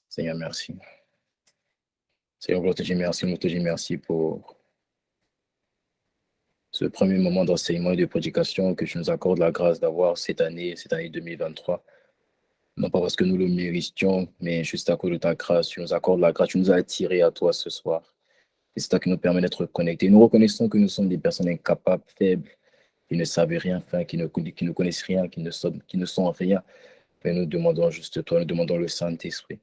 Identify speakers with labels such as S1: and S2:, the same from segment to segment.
S1: Seigneur, merci. Seigneur, on te dit merci, on te dit merci pour ce premier moment d'enseignement et de prédication que tu nous accordes la grâce d'avoir cette année 2023. Non pas parce que nous le méritions, mais juste à cause de ta grâce. Tu nous accordes la grâce, tu nous as attirés à toi ce soir. Et c'est ça qui nous permet d'être connectés. Nous reconnaissons que nous sommes des personnes incapables, faibles, qui ne savent rien faire, qui ne connaissent rien, qui ne sont rien. Mais nous demandons juste toi, nous demandons le Saint-Esprit.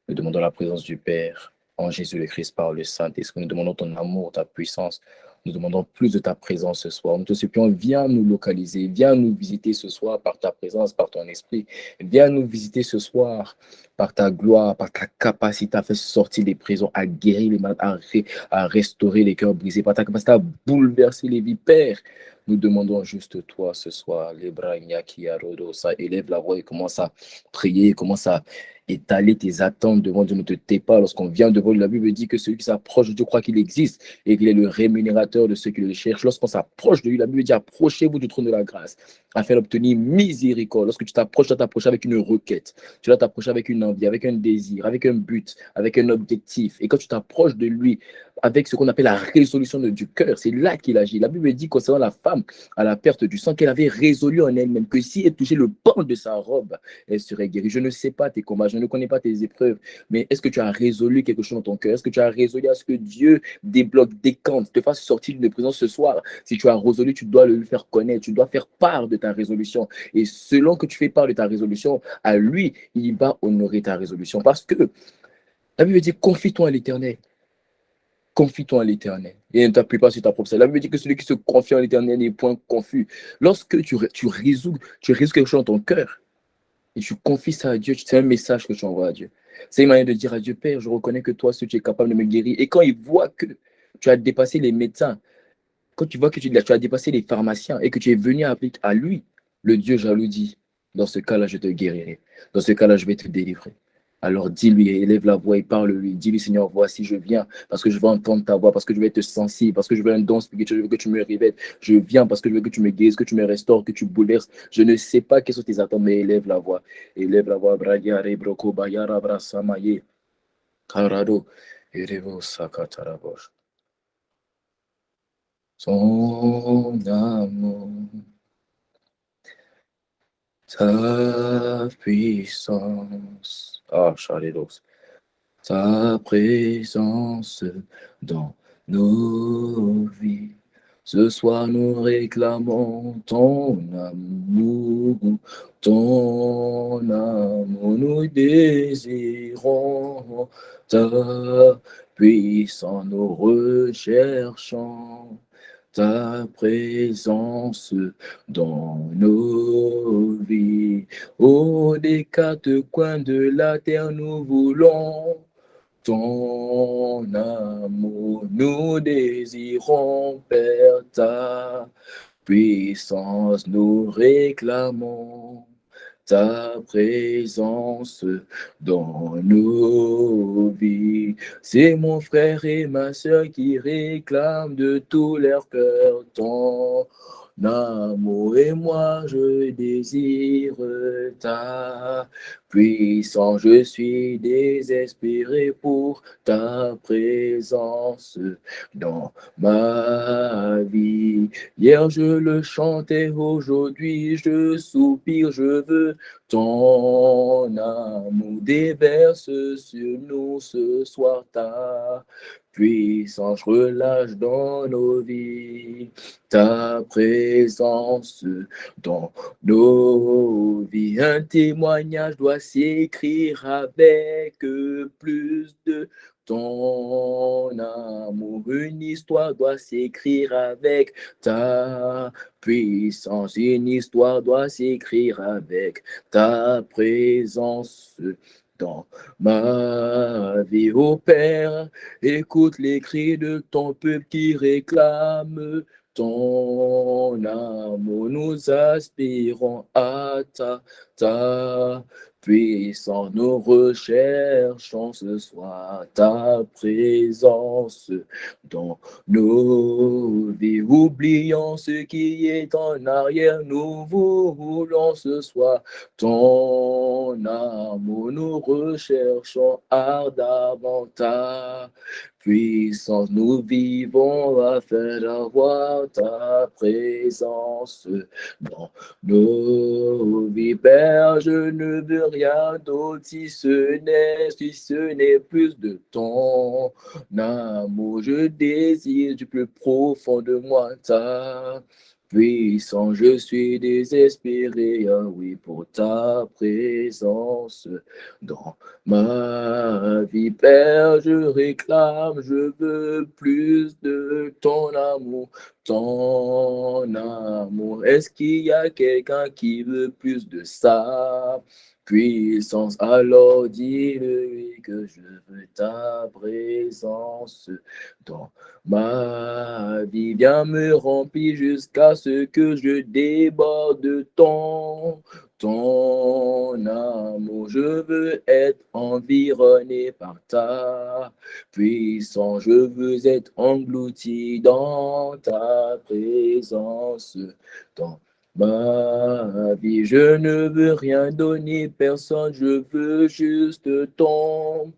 S1: Nous demandons la présence du Père en Jésus le Christ par le Saint-Esprit. Nous demandons ton amour, ta puissance. Nous demandons plus de ta présence ce soir. Nous te supplions, viens nous localiser, viens nous visiter ce soir par ta présence, par ton esprit. Viens nous visiter ce soir par ta gloire, par ta capacité à faire sortir les prisons, à guérir les malades, à restaurer les cœurs brisés, par ta capacité à bouleverser les vies. Père, nous demandons juste toi ce soir. Ça élève la voix et commence à prier, commence à étaler tes attentes devant Dieu. Ne te tais pas lorsqu'on vient devant lui. La Bible dit que celui qui s'approche de Dieu croit qu'il existe et qu'il est le rémunérateur de ceux qui le cherchent. Lorsqu'on s'approche de lui, la Bible dit approchez-vous du trône de la grâce afin d'obtenir miséricorde. Lorsque tu t'approches, tu dois t'approcher avec une requête. Tu dois t'approcher avec une envie, avec un désir, avec un but, avec un objectif. Et quand tu t'approches de lui, avec ce qu'on appelle la résolution du cœur, c'est là qu'il agit. La Bible dit concernant la femme à la perte du sang qu'elle avait résolu en elle-même que si elle touchait le pan de sa robe, elle serait guérie. Je ne sais pas tes combats, je ne connais pas tes épreuves, mais est-ce que tu as résolu quelque chose dans ton cœur? Est-ce que tu as résolu à ce que Dieu débloque, décante, te fasse sortir d'une prison ce soir? Si tu as résolu, tu dois le lui faire connaître, tu dois faire part de ta résolution. Et selon que tu fais part de ta résolution, à lui, il va honorer ta résolution. Parce que la Bible dit, confie-toi à l'Éternel. Confie-toi en l'Éternel et ne t'appuie pas sur ta propre sagesse. La Bible dit que celui qui se confie en l'Éternel n'est point confus. Lorsque tu résous quelque chose dans ton cœur et tu confies ça à Dieu, c'est un message que tu envoies à Dieu. C'est une manière de dire à Dieu, Père, je reconnais que toi, seul, tu es capable de me guérir. Et quand il voit que tu as dépassé les médecins, quand tu vois que tu as dépassé les pharmaciens et que tu es venu à lui, le Dieu jaloux dit, dans ce cas-là, je te guérirai. Dans ce cas-là, je vais te délivrer. Alors dis-lui, élève la voix et parle-lui. Dis-lui, Seigneur, voici, je viens parce que je veux entendre ta voix, parce que je veux être sensible, parce que je veux un don spirituel, je veux que tu me révèles. Je viens parce que je veux que tu me guérisses, que tu me restaures, que tu bouleverses. Je ne sais pas quelles sont tes attentes, mais élève la voix. Élève la voix. Bragiare, broko, bayara, brasamaye, karado, erevo, sakatarabosh. Son amour, ta puissance, ah, Charidos, ta présence dans nos vies. Ce soir, nous réclamons ton amour, nous désirons ta puissance, nous recherchons ta présence dans nos vies. Des quatre coins de la terre, nous voulons ton amour. Nous désirons, Père, ta puissance. Nous réclamons ta présence dans nos vies. C'est mon frère et ma soeur qui réclament de tout leur cœur ton amour, et moi je désire ta puissance. Je suis désespéré pour ta présence dans ma vie. Hier je le chantais, aujourd'hui je soupire, je veux ton amour. Déverse sur nous ce soir ta puissance, relâche dans nos vies ta présence dans nos vies. Un témoignage doit s'écrire avec plus de ton amour. Une histoire doit s'écrire avec ta puissance. Une histoire doit s'écrire avec ta présence dans ma vie. Ô Père, écoute les cris de ton peuple qui réclame ton amour. Nous aspirons à ta Puissant, nous recherchons ce soir ta présence dans nos vies. Oublions ce qui est en arrière, nous voulons ce soir ton amour. Nous recherchons ardemment ta puissance. Nous vivons afin d'avoir ta présence dans nos vies, Père. Je ne veux rien d'autre si ce n'est plus de ton amour. Je désire du plus profond de moi ta puissance. Je suis désespéré, ah oui, pour ta présence dans ma vie, Père. Je réclame, je veux plus de ton amour. Ton amour, est-ce qu'il y a quelqu'un qui veut plus de sa puissance? Alors dis-lui que je veux ta présence dans ma vie. Viens me remplir jusqu'à ce que je déborde de ton amour. Je veux être environné par ta puissant, je veux être englouti dans ta présence, dans ma vie. Je ne veux rien donner, personne, je veux juste ton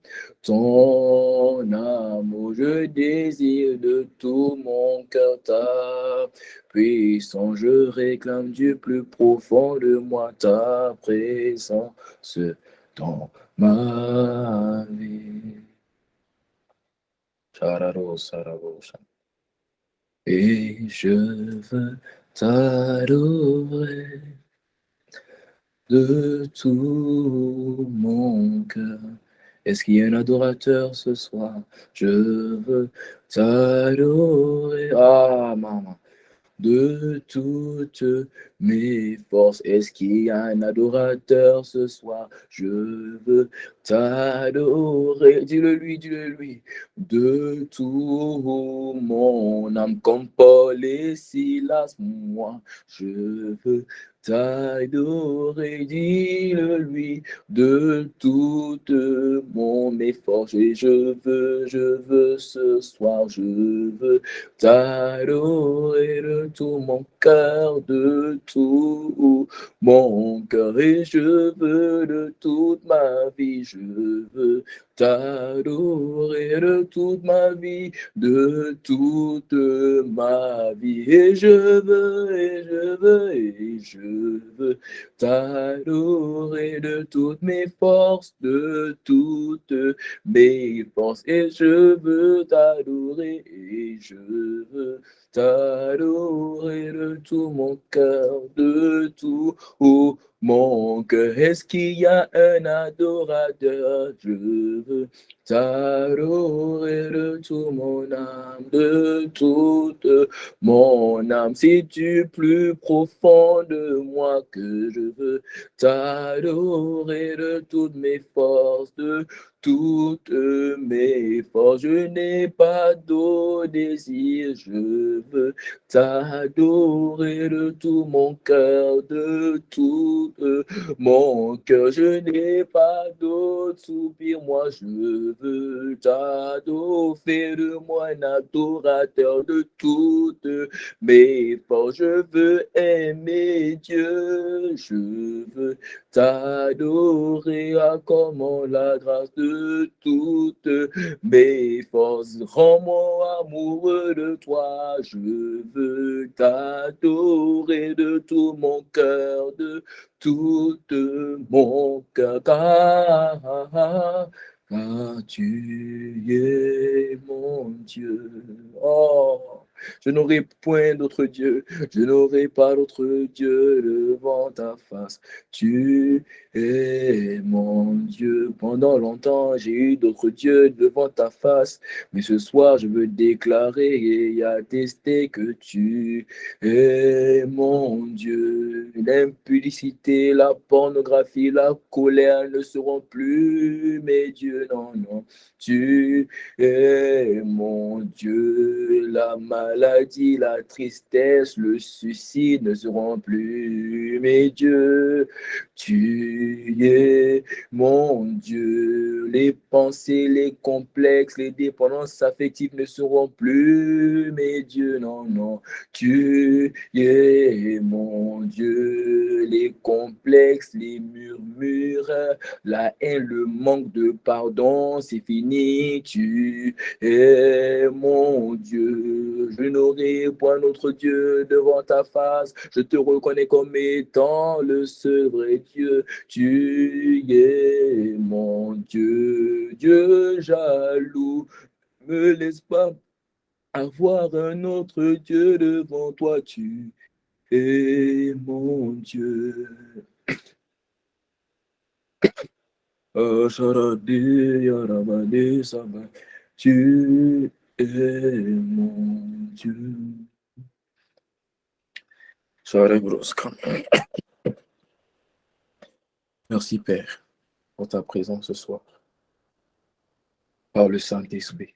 S1: amour. Je désire de tout mon cœur ta puissance. Je réclame du plus profond de moi ta présence dans ma vie. Et je veux t'adorer de tout mon cœur. Est-ce qu'il y a un adorateur ce soir? Je veux t'adorer. Ah, maman. De toutes mes forces. Est-ce qu'il y a un adorateur ce soir? Je veux t'adorer. Dis-le lui, dis-le lui. De tout mon âme, comme Paul et Silas, moi, je veux t'adorer. Dis-le lui. De toutes mes forces. Et je veux ce soir, je veux t'adorer de tout mon cœur, de tout mon cœur, et je veux de toute ma vie, je veux t'adorer de toute ma vie, de toute ma vie, et je veux, et je veux, et je veux t'adorer de toutes mes forces, de toutes mes forces, et je veux t'adorer, et je veux t'adorer de tout mon cœur, de tout mon cœur. Est-ce qu'il y a un adorateur? Je veux t'adorer de tout mon âme, de toute mon âme. C'est du plus profond de moi que je veux t'adorer de toutes mes forces, de toutes mes forces. Je n'ai pas d'autre désir, je veux t'adorer de tout mon cœur, de tout mon cœur. Je n'ai pas d'autre soupir, moi je veux t'adorer. Fais de moi un adorateur de toutes mes forces. Je veux aimer Dieu, je veux t'adorer, accorde la grâce de toutes mes forces. Rends-moi amoureux de toi, je veux t'adorer de tout mon cœur, de tout mon cœur, car tu es mon Dieu. Oh, je n'aurai point d'autre Dieu, je n'aurai pas d'autre Dieu devant ta face. Tu es mon Dieu. Pendant longtemps, j'ai eu d'autres dieux devant ta face, mais ce soir, je veux déclarer et attester que tu es mon Dieu. l'impudicité, la pornographie, la colère ne seront plus mes dieux, non, non. Tu es mon Dieu, la maladie, la tristesse, le suicide ne seront plus mes dieux. Tu es mon Dieu, les pensées, les complexes, les dépendances affectives ne seront plus mes dieux, non, non. Tu es mon Dieu, les complexes, les murmures, la haine, le manque de pardon, c'est fini. Tu es mon Dieu, je n'aurai point d'autre Dieu devant ta face. Je te reconnais comme étant le seul vrai Dieu. Tu es mon Dieu, Dieu jaloux. Me laisse pas avoir un autre Dieu devant toi, tu es mon Dieu. Tu es mon Dieu. Merci Père pour ta présence ce soir, par le Saint-Esprit.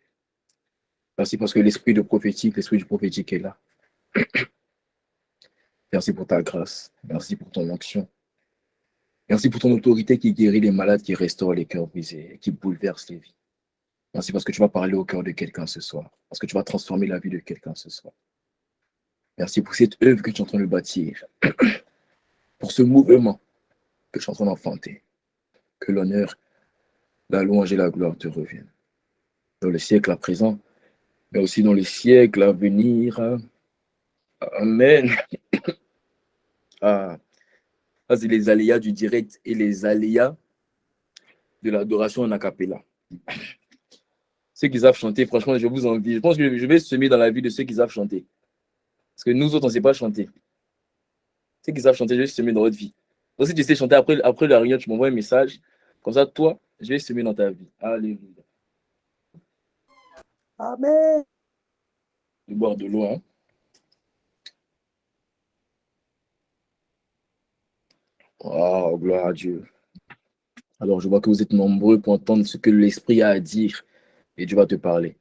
S1: Merci parce que l'esprit du prophétique est là. Merci pour ta grâce. Merci pour ton action. Merci pour ton autorité qui guérit les malades, qui restaure les cœurs brisés, qui bouleverse les vies. Merci parce que tu vas parler au cœur de quelqu'un ce soir. Parce que tu vas transformer la vie de quelqu'un ce soir. Merci pour cette œuvre que tu es en train de bâtir. Pour ce mouvement que tu es en train d'enfanter. Que l'honneur, la louange et la gloire te reviennent. Dans le siècle à présent, mais aussi dans les siècles à venir. Amen. Ah, ça, c'est les aléas du direct et les aléas de l'adoration en acapella. Ceux qui savent chanter, franchement, je vous envie. Je pense que je vais semer dans la vie de ceux qui savent chanter. Parce que nous autres, on ne sait pas chanter. Ceux qui savent chanter, je vais semer dans votre vie. Donc, si tu sais chanter après la réunion, tu m'envoies un message. Comme ça, toi, je vais semer dans ta vie. Alléluia.
S2: Amen.
S1: Je vais boire de l'eau, hein. Oh, gloire à Dieu. Alors, je vois que vous êtes nombreux pour entendre ce que l'Esprit a à dire. Et Dieu va te parler.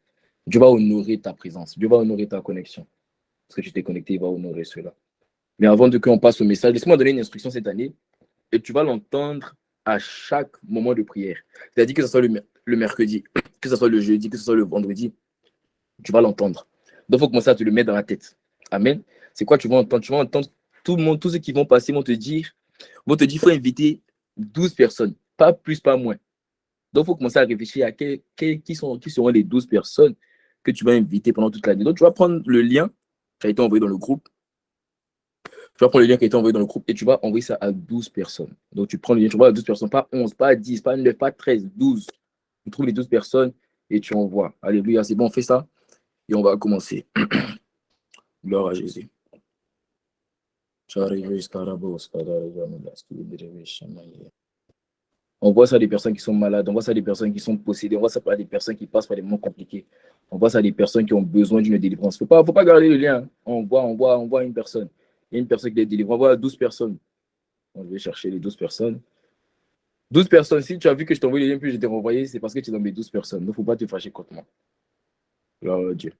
S1: Dieu va honorer ta présence. Dieu va honorer ta connexion. Parce que tu t'es connecté, il va honorer cela. Mais avant qu'on passe au message, laisse-moi donner une instruction cette année. Et tu vas l'entendre à chaque moment de prière. C'est-à-dire que ce soit le mercredi, que ce soit le jeudi, que ce soit le vendredi, tu vas l'entendre. Donc, il faut commencer à te le mettre dans la tête. Amen. C'est quoi tu vas entendre? Tu vas entendre tout le monde, tous ceux qui vont passer vont te dire, il faut inviter 12 personnes. Pas plus, pas moins. Donc, il faut commencer à réfléchir à qui seront les 12 personnes que tu vas inviter pendant toute l'année. Donc, tu vas prendre le lien qui a été envoyé dans le groupe. Tu vas prendre le lien qui a été envoyé dans le groupe et tu vas envoyer ça à 12 personnes. Donc, tu prends le lien, tu envoies à 12 personnes, pas 11, pas 10, pas 9, pas 13, 12. Tu trouves les 12 personnes et tu envoies. Alléluia, c'est bon, on fait ça et on va commencer. Gloire à Jésus. On voit ça à des personnes qui sont malades, on voit ça à des personnes qui sont possédées, on voit ça à des personnes qui passent par des moments compliqués. On voit ça à des personnes qui ont besoin d'une délivrance. Faut pas garder le lien. On voit une personne. Il y a une personne qui est délivrée. On voit 12 personnes. On va chercher les 12 personnes. 12 personnes. Si tu as vu que je t'ai envoyé le lien puis je t'ai renvoyé, c'est parce que tu es dans mes 12 personnes. Il ne faut pas te fâcher contre moi. Gloire à Dieu.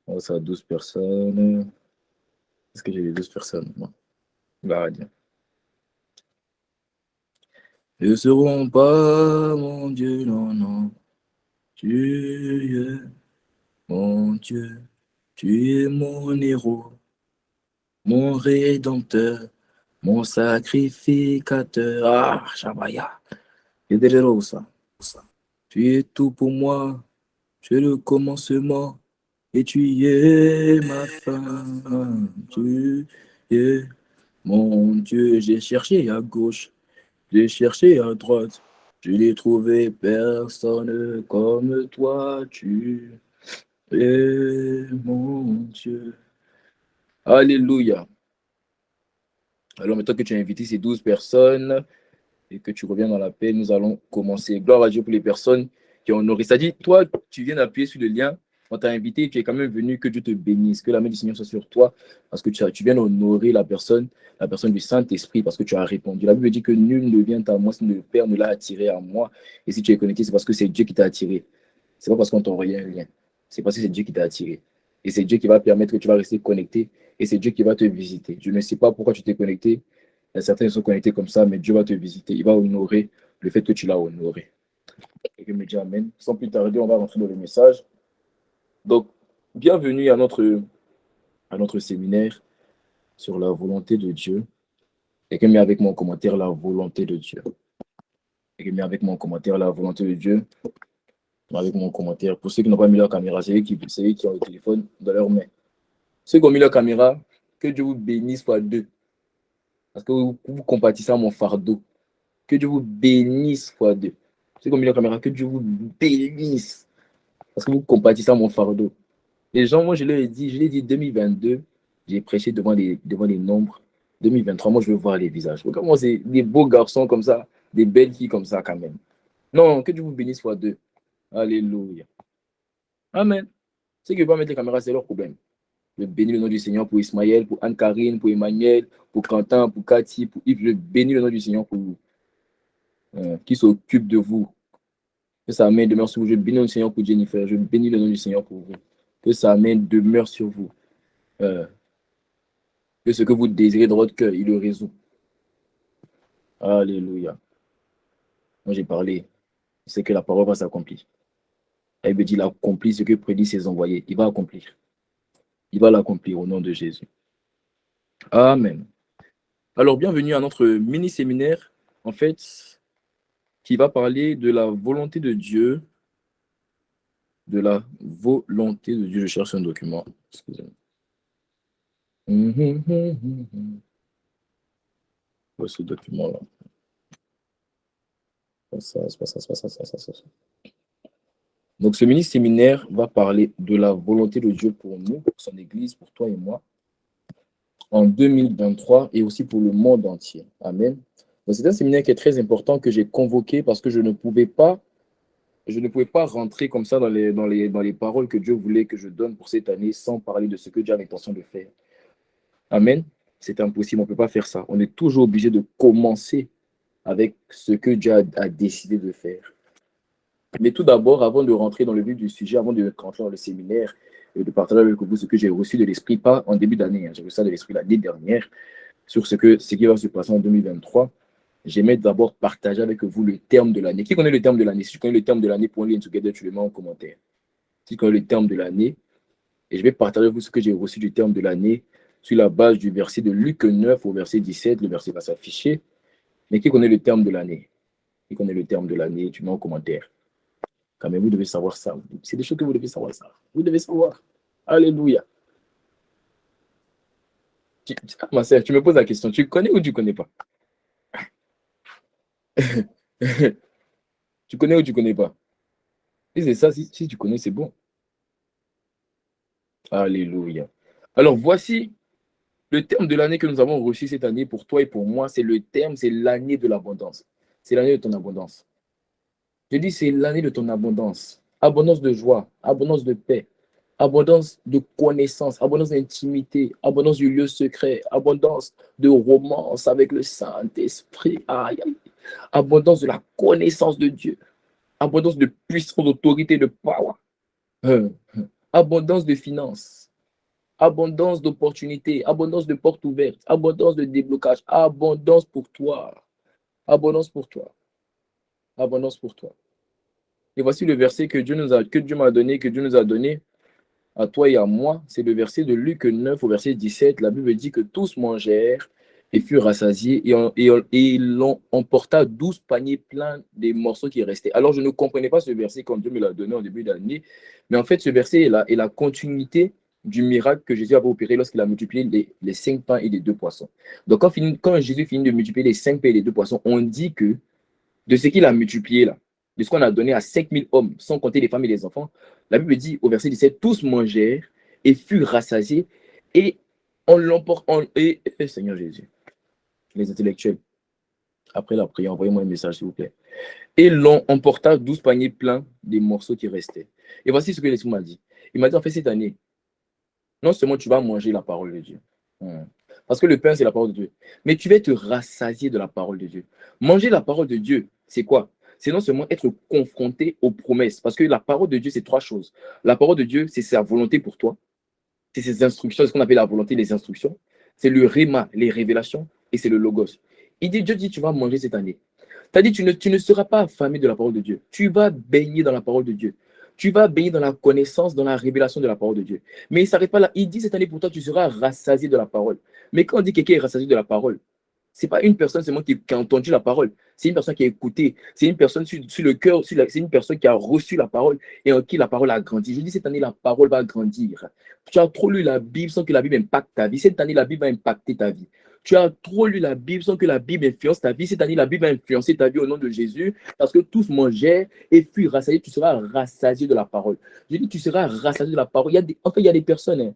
S1: On voit ça à 12 personnes. Est-ce que j'ai les 12 personnes? Non. Gloire à Dieu. Ils ne seront pas, mon Dieu, non, non. Tu es mon Dieu, tu es mon héros, mon rédempteur, mon sacrificateur. Ah, Shabaya. Tu es tout pour moi, tu es le commencement et tu es ma fin. Tu es mon Dieu, j'ai cherché à gauche. J'ai cherché à droite, je n'ai trouvé personne comme toi, tu es mon Dieu. Alléluia. Alors maintenant que tu as invité ces 12 personnes et que tu reviens dans la paix, nous allons commencer. Gloire à Dieu pour les personnes qui ont honoré. C'est-à-dire, toi, tu viens d'appuyer sur le lien On t'a invité, tu es quand même venu, que Dieu te bénisse, que la main du Seigneur soit sur toi, parce que tu viens honorer la personne du Saint-Esprit, parce que tu as répondu. La Bible dit que nul ne vient à moi si le Père ne l'a attiré à moi. Et si tu es connecté, c'est parce que c'est Dieu qui t'a attiré. C'est pas parce qu'on t'envoie un lien. C'est parce que c'est Dieu qui t'a attiré. Et c'est Dieu qui va permettre que tu vas rester connecté. Et c'est Dieu qui va te visiter. Je ne sais pas pourquoi tu t'es connecté. Certains sont connectés comme ça, mais Dieu va te visiter. Il va honorer le fait que tu l'as honoré. Et que me dit Amen. Sans plus tarder, on va rentrer dans le message. Donc, bienvenue à notre séminaire sur la volonté de Dieu. Quelqu'un met avec mon commentaire la volonté de Dieu. Quelqu'un met avec mon commentaire la volonté de Dieu. Avec mon commentaire. Pour ceux qui n'ont pas mis leur caméra, c'est eux qui ont le téléphone dans leurs mains. Ceux qui ont mis leur caméra, que Dieu vous bénisse fois deux. Parce que vous compatissez à mon fardeau. Que Dieu vous bénisse fois deux. Ceux qui ont mis leur caméra, que Dieu vous bénisse. Parce que vous compatissez à mon fardeau. Les gens, moi, je l'ai dit 2022, j'ai prêché devant les nombres. 2023, moi, je veux voir les visages. Comment c'est des beaux garçons comme ça, des belles filles comme ça, quand même. Non, que Dieu vous bénisse fois deux. Alléluia. Amen. Ceux qui ne veulent pas mettre les caméras, c'est leur problème. Je bénis le nom du Seigneur pour Ismaël, pour Anne-Karine, pour Emmanuel, pour Quentin, pour Cathy, pour Yves. Je bénis le nom du Seigneur pour vous. Qui s'occupe de vous. Que sa main demeure sur vous. Je bénis le nom du Seigneur pour Jennifer. Je bénis le nom du Seigneur pour vous. Que sa main demeure sur vous. Que ce que vous désirez dans votre cœur, il le résout. Alléluia. Moi, j'ai parlé. C'est que la parole va s'accomplir. Elle me dit, il accomplit ce que prédit ses envoyés. Il va accomplir. Il va l'accomplir au nom de Jésus. Amen. Alors, bienvenue à notre mini-séminaire, en fait, qui va parler de la volonté de Dieu. De la volonté de Dieu. Je cherche un document. Excusez-moi. Ce document-là. Ça. Donc, ce mini-séminaire va parler de la volonté de Dieu pour nous, pour son Église, pour toi et moi, en 2023 et aussi pour le monde entier. Amen. C'est un séminaire qui est très important que j'ai convoqué parce que je ne pouvais pas rentrer comme ça dans les paroles que Dieu voulait que je donne pour cette année sans parler de ce que Dieu a l'intention de faire. Amen. C'est impossible, on ne peut pas faire ça. On est toujours obligé de commencer avec ce que Dieu a décidé de faire. Mais tout d'abord, avant de rentrer dans le vif du sujet, avant de rentrer dans le séminaire, et de partager avec vous ce que j'ai reçu de l'Esprit, pas en début d'année, j'ai reçu ça de l'Esprit l'année dernière, sur ce qui va se passer en 2023, j'aimerais d'abord partager avec vous le terme de l'année. Qui connaît le terme de l'année? Si tu connais le terme de l'année, pour Lien Together, tu le mets en commentaire. Si tu connais le terme de l'année, et je vais partager avec vous ce que j'ai reçu du terme de l'année sur la base du verset de Luc 9 au verset 17. Le verset va s'afficher. Mais qui connaît le terme de l'année? Qui connaît le terme de l'année? Tu mets en commentaire. Quand même, vous devez savoir ça. C'est des choses que vous devez savoir ça. Vous devez savoir. Alléluia. Ma sœur, tu me poses la question. Tu connais ou tu ne connais pas? Tu connais ou tu ne connais pas? Si c'est ça, si tu connais, c'est bon. Alléluia. Alors, voici le terme de l'année que nous avons reçu cette année pour toi et pour moi. C'est le terme, c'est l'année de l'abondance. C'est l'année de ton abondance. Je dis, c'est l'année de ton abondance. Abondance de joie, abondance de paix, abondance de connaissance, abondance d'intimité, abondance du lieu secret, abondance de romance avec le Saint-Esprit, abondance de la connaissance de Dieu, abondance de puissance, d'autorité, de power, abondance de finances, abondance d'opportunités, abondance de portes ouvertes, abondance de déblocage, abondance pour toi, abondance pour toi, abondance pour toi. Et voici le verset que Dieu m'a donné, que Dieu nous a donné à toi et à moi. C'est le verset de Luc 9 au verset 17. La Bible dit que tous mangèrent et furent rassasiés et ils l'ont emporta 12 paniers pleins des morceaux qui restaient. Alors, je ne comprenais pas ce verset comme Dieu me l'a donné en début d'année. Mais en fait, ce verset est la continuité du miracle que Jésus avait opéré lorsqu'il a multiplié les 5 pains et les 2 poissons. Donc, quand Jésus finit de multiplier les 5 pains et les 2 poissons, on dit que de ce qu'il a multiplié là, de ce qu'on a donné à 5000 hommes, sans compter les femmes et les enfants, la Bible dit au verset 17, tous mangèrent et furent rassasiés et on l'emporte. Seigneur Jésus, les intellectuels, après la prière, envoyez-moi un message s'il vous plaît. Et l'on emporta 12 paniers pleins des morceaux qui restaient. Et voici ce que l'Esprit m'a dit. Il m'a dit, en fait, cette année, non seulement tu vas manger la parole de Dieu, parce que le pain, c'est la parole de Dieu, mais tu vas te rassasier de la parole de Dieu. Manger la parole de Dieu, c'est quoi? C'est non seulement être confronté aux promesses, parce que la parole de Dieu, c'est trois choses. La parole de Dieu, c'est sa volonté pour toi, c'est ses instructions, c'est ce qu'on appelle la volonté, les instructions. C'est le réma, les révélations, et c'est le logos. Dieu dit, tu vas manger cette année. Tu as dit, tu ne seras pas affamé de la parole de Dieu. Tu vas baigner dans la parole de Dieu. Tu vas baigner dans la connaissance, dans la révélation de la parole de Dieu. Mais il ne s'arrête pas là. Il dit cette année pour toi, tu seras rassasié de la parole. Mais quand on dit que quelqu'un est rassasié de la parole, c'est pas une personne seulement qui a entendu la parole. C'est une personne qui a écouté. C'est une personne sur le cœur. C'est une personne qui a reçu la parole et en qui la parole a grandi. Je dis cette année, la parole va grandir. Tu as trop lu la Bible sans que la Bible impacte ta vie. Cette année, la Bible va impacter ta vie. Tu as trop lu la Bible sans que la Bible influence ta vie. Cette année, la Bible va influencer ta vie au nom de Jésus. Parce que tous mangèrent et furent rassasiés. Tu seras rassasié de la parole. Je dis, tu seras rassasié de la parole. En fait, il y a des personnes.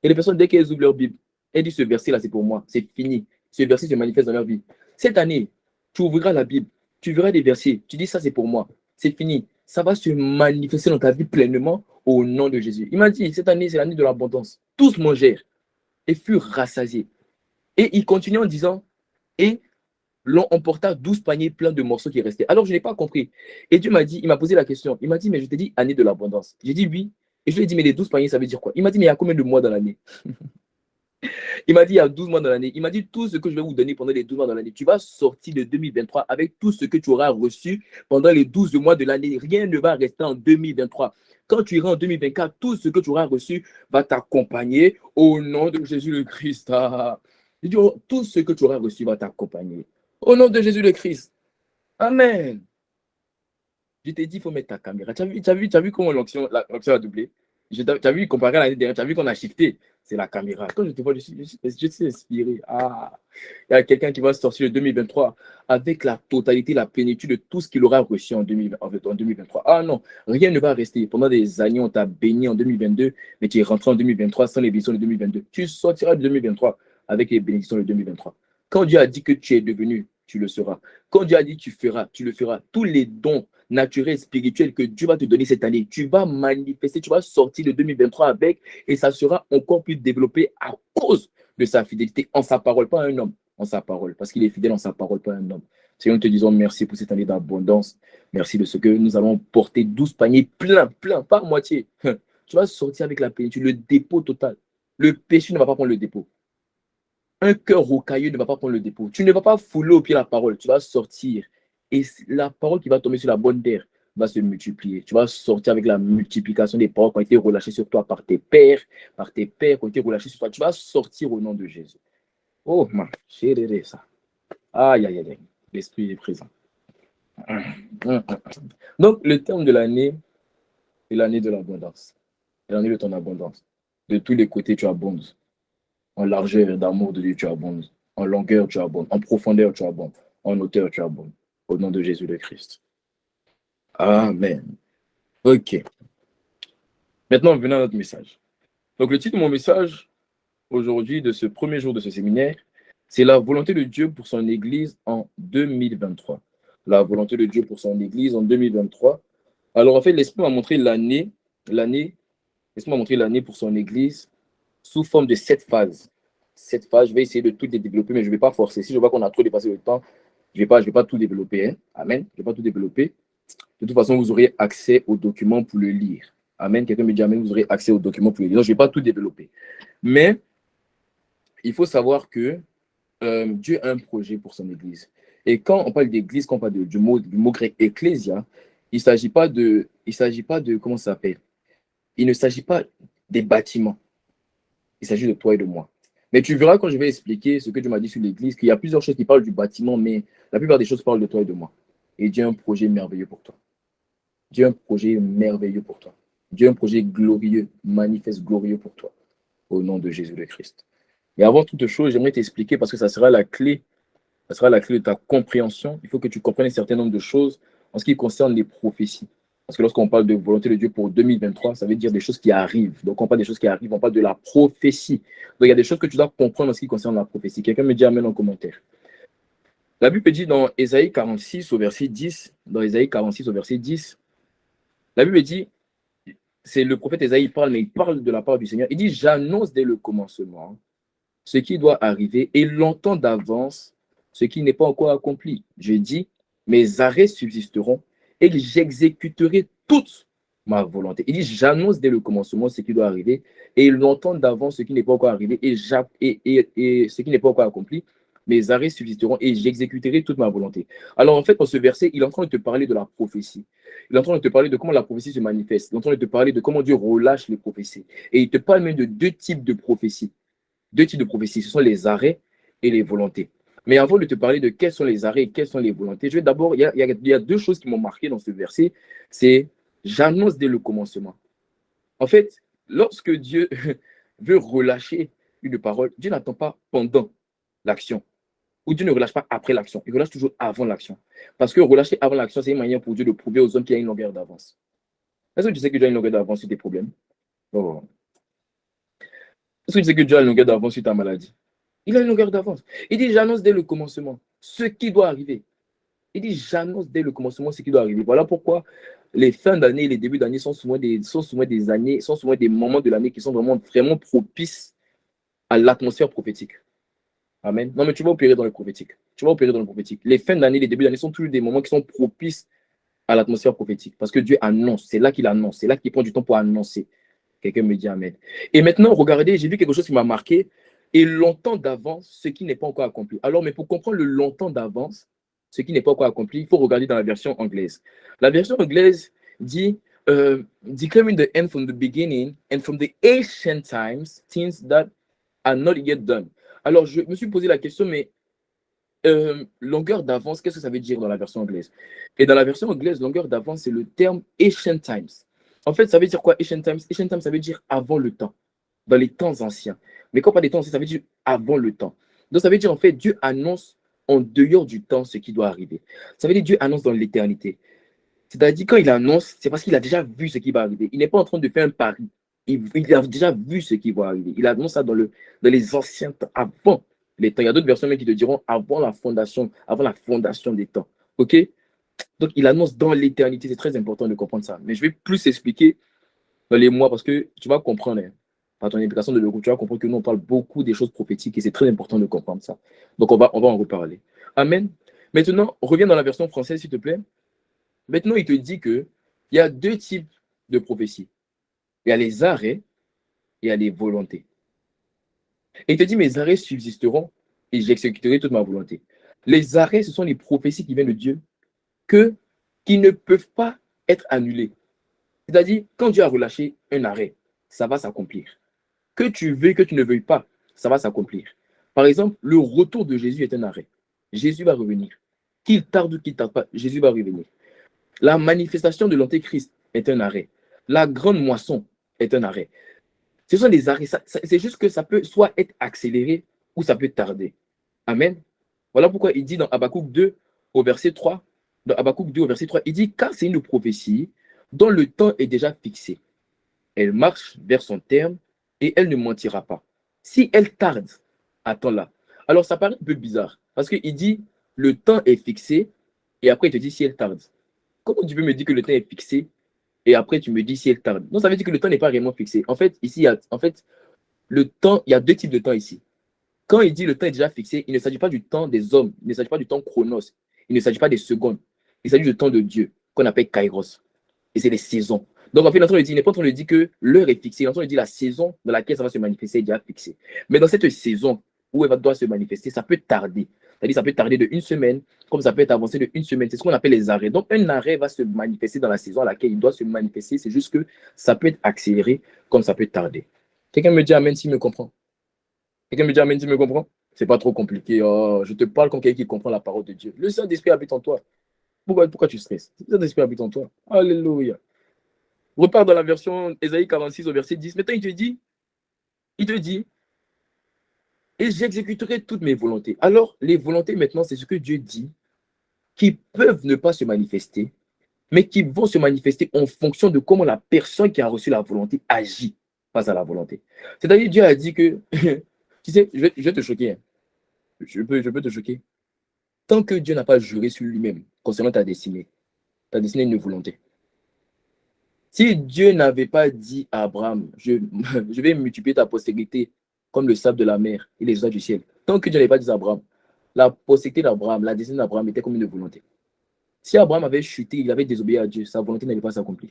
S1: Et les personnes, dès qu'elles ouvrent leur Bible, elles disent ce verset-là, c'est pour moi. C'est fini. Ce verset se manifeste dans leur vie. Cette année, tu ouvriras la Bible, tu verras des versets, tu dis ça, c'est pour moi. C'est fini. Ça va se manifester dans ta vie pleinement au nom de Jésus. Il m'a dit, cette année, c'est l'année de l'abondance. Tous mangèrent et furent rassasiés. Et il continue en disant, et l'on emporta 12 paniers pleins de morceaux qui restaient. Alors, je n'ai pas compris. Et Dieu m'a dit, il m'a posé la question. Il m'a dit, mais je t'ai dit année de l'abondance. J'ai dit oui. Et je lui ai dit, mais les 12 paniers, ça veut dire quoi? Il m'a dit, mais il y a combien de mois dans l'année? Il m'a dit, il y a 12 mois dans l'année. Il m'a dit, tout ce que je vais vous donner pendant les 12 mois dans l'année, tu vas sortir de 2023 avec tout ce que tu auras reçu pendant les 12 mois de l'année. Rien ne va rester en 2023. Quand tu iras en 2024, tout ce que tu auras reçu va t'accompagner au nom de Jésus le Christ. Il dit, tout ce que tu auras reçu va t'accompagner. Au nom de Jésus le Christ. Amen. Je t'ai dit, il faut mettre ta caméra. Tu as vu comment l'onction a doublé? Tu as vu, comparé à l'année dernière, tu as vu qu'on a shifté. C'est la caméra. Quand je te vois, je suis inspiré. Il y a quelqu'un qui va sortir le 2023 avec la totalité, la plénitude de tout ce qu'il aura reçu en 2023. Ah non, rien ne va rester. Pendant des années, on t'a béni en 2022, mais tu es rentré en 2023 sans les bénédictions de 2022. Tu sortiras de 2023 avec les bénédictions de 2023. Quand Dieu a dit que tu es devenu, tu le seras. Quand Dieu a dit que tu feras, tu le feras. Tous les dons naturels, spirituels que Dieu va te donner cette année, tu vas manifester, tu vas sortir de 2023 avec, et ça sera encore plus développé à cause de sa fidélité en sa parole, pas un homme, en sa parole, parce qu'il est fidèle en sa parole, pas un homme. Seigneur, nous te disons merci pour cette année d'abondance. Merci de ce que nous allons porter 12 paniers pleins, pas moitié. Tu vas sortir avec la plénitude, le dépôt total. Le péché ne va pas prendre le dépôt. Un cœur rocailleux ne va pas prendre le dépôt. Tu ne vas pas fouler au pied la parole. Tu vas sortir. Et la parole qui va tomber sur la bonne terre va se multiplier. Tu vas sortir avec la multiplication des paroles qui ont été relâchées sur toi par tes pères qui ont été relâchés sur toi. Tu vas sortir au nom de Jésus. Oh, man, j'ai ça. Aïe, aïe, aïe. L'Esprit est présent. Donc, le terme de l'année est l'année de l'abondance. L'année de ton abondance. De tous les côtés, tu abondes. En largeur d'amour de Dieu, tu abondes. En longueur, tu abondes. En profondeur, tu abondes. En hauteur, tu abondes. Au nom de Jésus le Christ. Amen. OK. Maintenant, venons à notre message. Donc, le titre de mon message, aujourd'hui, de ce premier jour de ce séminaire, c'est la volonté de Dieu pour son Église en 2023. La volonté de Dieu pour son Église en 2023. Alors, en fait, l'Esprit m'a montré l'année pour son Église sous forme de 7 phases. 7 phases, je vais essayer de tout les développer, mais je ne vais pas forcer. Si je vois qu'on a trop dépassé le temps, je vais pas tout développer. Hein. Amen. Je ne vais pas tout développer. De toute façon, vous aurez accès aux documents pour le lire. Amen. Quelqu'un me dit Amen, vous aurez accès aux documents pour le lire. Donc, je ne vais pas tout développer. Mais il faut savoir que Dieu a un projet pour son Église. Et quand on parle d'Église, quand on parle du mot grec ecclésia, il ne s'agit pas de, comment ça s'appelle? Il ne s'agit pas des bâtiments. Il s'agit de toi et de moi. Mais tu verras quand je vais expliquer ce que Dieu m'a dit sur l'Église, qu'il y a plusieurs choses qui parlent du bâtiment, mais la plupart des choses parlent de toi et de moi. Et Dieu a un projet merveilleux pour toi. Dieu a un projet merveilleux pour toi. Dieu a un projet glorieux, manifeste glorieux pour toi, au nom de Jésus le Christ. Mais avant toute chose, j'aimerais t'expliquer, parce que ça sera la clé de ta compréhension. Il faut que tu comprennes un certain nombre de choses en ce qui concerne les prophéties. Parce que lorsqu'on parle de volonté de Dieu pour 2023, ça veut dire des choses qui arrivent. Donc, on parle des choses qui arrivent, on parle de la prophétie. Donc, il y a des choses que tu dois comprendre en ce qui concerne la prophétie. Quelqu'un me dit Amen en commentaire. La Bible dit dans Ésaïe 46 au verset 10, la Bible dit, c'est le prophète Ésaïe, il parle, mais il parle de la part du Seigneur. Il dit, j'annonce dès le commencement ce qui doit arriver et longtemps d'avance ce qui n'est pas encore accompli. Je dis, mes arrêts subsisteront et j'exécuterai toute ma volonté. Il dit, j'annonce dès le commencement ce qui doit arriver et longtemps d'avance ce qui n'est pas encore arrivé et ce qui n'est pas encore accompli. Mes arrêts subsisteront et j'exécuterai toute ma volonté. Alors en fait, dans ce verset, il est en train de te parler de la prophétie. Il est en train de te parler de comment la prophétie se manifeste. Il est en train de te parler de comment Dieu relâche les prophéties. Et il te parle même de deux types de prophéties. Deux types de prophéties, ce sont les arrêts et les volontés. Mais avant de te parler de quels sont les arrêts et quelles sont les volontés, je vais d'abord, il y a deux choses qui m'ont marqué dans ce verset. C'est j'annonce dès le commencement. En fait, lorsque Dieu veut relâcher une parole, Dieu n'attend pas pendant l'action. Ou Dieu ne relâche pas après l'action. Il relâche toujours avant l'action. Parce que relâcher avant l'action, c'est une manière pour Dieu de prouver aux hommes qu'il y a une longueur d'avance. Est-ce que tu sais que Dieu a une longueur d'avance sur tes problèmes? Oh. Est-ce que tu sais que Dieu a une longueur d'avance sur ta maladie? Il a une longueur d'avance. Il dit, j'annonce dès le commencement ce qui doit arriver. Il dit, j'annonce dès le commencement ce qui doit arriver. Voilà pourquoi les fins d'année et les débuts d'année sont souvent des années, sont souvent des moments de l'année qui sont vraiment, vraiment propices à l'atmosphère prophétique. Amen. Non, mais tu vas opérer dans le prophétique. Tu vas opérer dans le prophétique. Les fins d'année, les débuts d'année sont toujours des moments qui sont propices à l'atmosphère prophétique. Parce que Dieu annonce. C'est là qu'il annonce. C'est là qu'il prend du temps pour annoncer. Quelqu'un me dit Amen. Et maintenant, regardez, j'ai vu quelque chose qui m'a marqué. Et longtemps d'avance, ce qui n'est pas encore accompli. Alors, mais pour comprendre le longtemps d'avance, ce qui n'est pas encore accompli, il faut regarder dans la version anglaise. La version anglaise dit declaring the end from the beginning and from the ancient times, things that are not yet done. Alors, je me suis posé la question, mais longueur d'avance, qu'est-ce que ça veut dire dans la version anglaise? Et dans la version anglaise, longueur d'avance, c'est le terme ancient times. En fait, ça veut dire quoi, ancient times? Ancient times, ça veut dire avant le temps, dans les temps anciens. Mais quand on parle des temps anciens, ça veut dire avant le temps. Donc, ça veut dire, en fait, Dieu annonce en dehors du temps ce qui doit arriver. Ça veut dire Dieu annonce dans l'éternité. C'est-à-dire, quand il annonce, c'est parce qu'il a déjà vu ce qui va arriver. Il n'est pas en train de faire un pari. Il a déjà vu ce qui va arriver. Il annonce ça dans les anciens temps, avant les temps. Il y a d'autres versions même qui te diront avant la fondation des temps. OK? Donc, il annonce dans l'éternité. C'est très important de comprendre ça. Mais je vais plus expliquer dans les mois parce que tu vas comprendre, hein, par ton implication de groupe, tu vas comprendre que nous, on parle beaucoup des choses prophétiques et c'est très important de comprendre ça. Donc, on va en reparler. Amen. Maintenant, reviens dans la version française, s'il te plaît. Maintenant, il te dit qu'il y a deux types de prophéties. Il y a les arrêts et il y a les volontés. Et il te dit, mes arrêts subsisteront et j'exécuterai toute ma volonté. Les arrêts, ce sont les prophéties qui viennent de Dieu qui ne peuvent pas être annulées. C'est-à-dire, quand Dieu a relâché un arrêt, ça va s'accomplir. Que tu veuilles, que tu ne veuilles pas, ça va s'accomplir. Par exemple, le retour de Jésus est un arrêt. Jésus va revenir. Qu'il tarde ou qu'il tarde pas, Jésus va revenir. La manifestation de l'Antéchrist est un arrêt. La grande moisson est un arrêt. Ce sont des arrêts. C'est juste que ça peut soit être accéléré ou ça peut tarder. Amen. Voilà pourquoi il dit dans Habakkuk 2 au verset 3, dans Habakkuk 2 au verset 3, il dit, car c'est une prophétie dont le temps est déjà fixé. Elle marche vers son terme et elle ne mentira pas. Si elle tarde, attends-la. Alors ça paraît un peu bizarre parce qu'il dit, le temps est fixé et après il te dit si elle tarde. Comment tu peux me dire que le temps est fixé et après tu me dis si elle tarde? Non, ça veut dire que le temps n'est pas réellement fixé. En fait, ici, le temps, il y a deux types de temps ici. Quand il dit le temps est déjà fixé, il ne s'agit pas du temps des hommes, il ne s'agit pas du temps chronos, il ne s'agit pas des secondes, il s'agit du temps de Dieu, qu'on appelle kairos. Et c'est les saisons. Donc en fait, il n'est pas en train de dire que l'heure est fixée, il est en train de dire la saison dans laquelle ça va se manifester est déjà fixée. Mais dans cette saison où elle doit se manifester, ça peut tarder. C'est-à-dire ça peut tarder de une semaine, comme ça peut être avancé de une semaine. C'est ce qu'on appelle les arrêts. Donc un arrêt va se manifester dans la saison à laquelle il doit se manifester. C'est juste que ça peut être accéléré, comme ça peut tarder. Quelqu'un me dit Amen s'il me comprend. Quelqu'un me dit Amen s'il me comprend. C'est pas trop compliqué. Oh, je te parle comme quelqu'un qui comprend la parole de Dieu. Le Saint-Esprit habite en toi. Pourquoi tu stresses? Le Saint-Esprit habite en toi. Alléluia. Repars dans la version Ésaïe 46 au verset 10. Maintenant, il te dit, et j'exécuterai toutes mes volontés. Alors, les volontés, maintenant, c'est ce que Dieu dit, qui peuvent ne pas se manifester, mais qui vont se manifester en fonction de comment la personne qui a reçu la volonté agit face à la volonté. C'est-à-dire, Dieu a dit que, tu sais, je vais te choquer. Hein. Je peux te choquer. Tant que Dieu n'a pas juré sur lui-même concernant ta destinée est une volonté. Si Dieu n'avait pas dit à Abraham, je vais multiplier ta postérité comme le sable de la mer et les oiseaux du ciel, tant que Dieu n'avait pas dit à Abraham, la postérité d'Abraham, la destinée d'Abraham était comme une volonté. Si Abraham avait chuté, il avait désobéi à Dieu, sa volonté n'allait pas s'accomplir.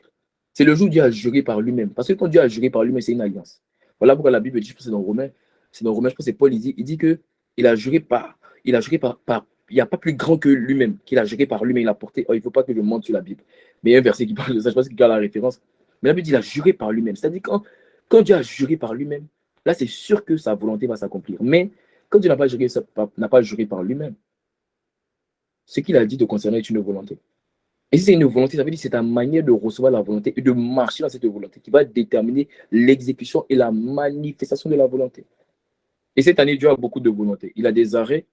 S1: C'est le jour où Dieu a juré par lui-même. Parce que quand Dieu a juré par lui-même, c'est une alliance. Voilà pourquoi la Bible dit, je pense que c'est dans Romains, je pense que c'est Paul, il dit que il n'y a pas plus grand que lui-même, qu'il a juré par lui-même, il a porté. Oh, il ne faut pas que je monte sur la Bible. Mais il y a un verset qui parle de ça, je pense qu'il a la référence. Mais la Bible dit, il a juré par lui-même. C'est-à-dire, quand Dieu a juré par lui-même, là, c'est sûr que sa volonté va s'accomplir. Mais quand Dieu n'a pas juré par lui-même, ce qu'il a dit de concerner est une volonté. Et si c'est une volonté, ça veut dire que c'est ta manière de recevoir la volonté et de marcher dans cette volonté qui va déterminer l'exécution et la manifestation de la volonté. Et cette année, Dieu a beaucoup de volonté. Il a des arrêts,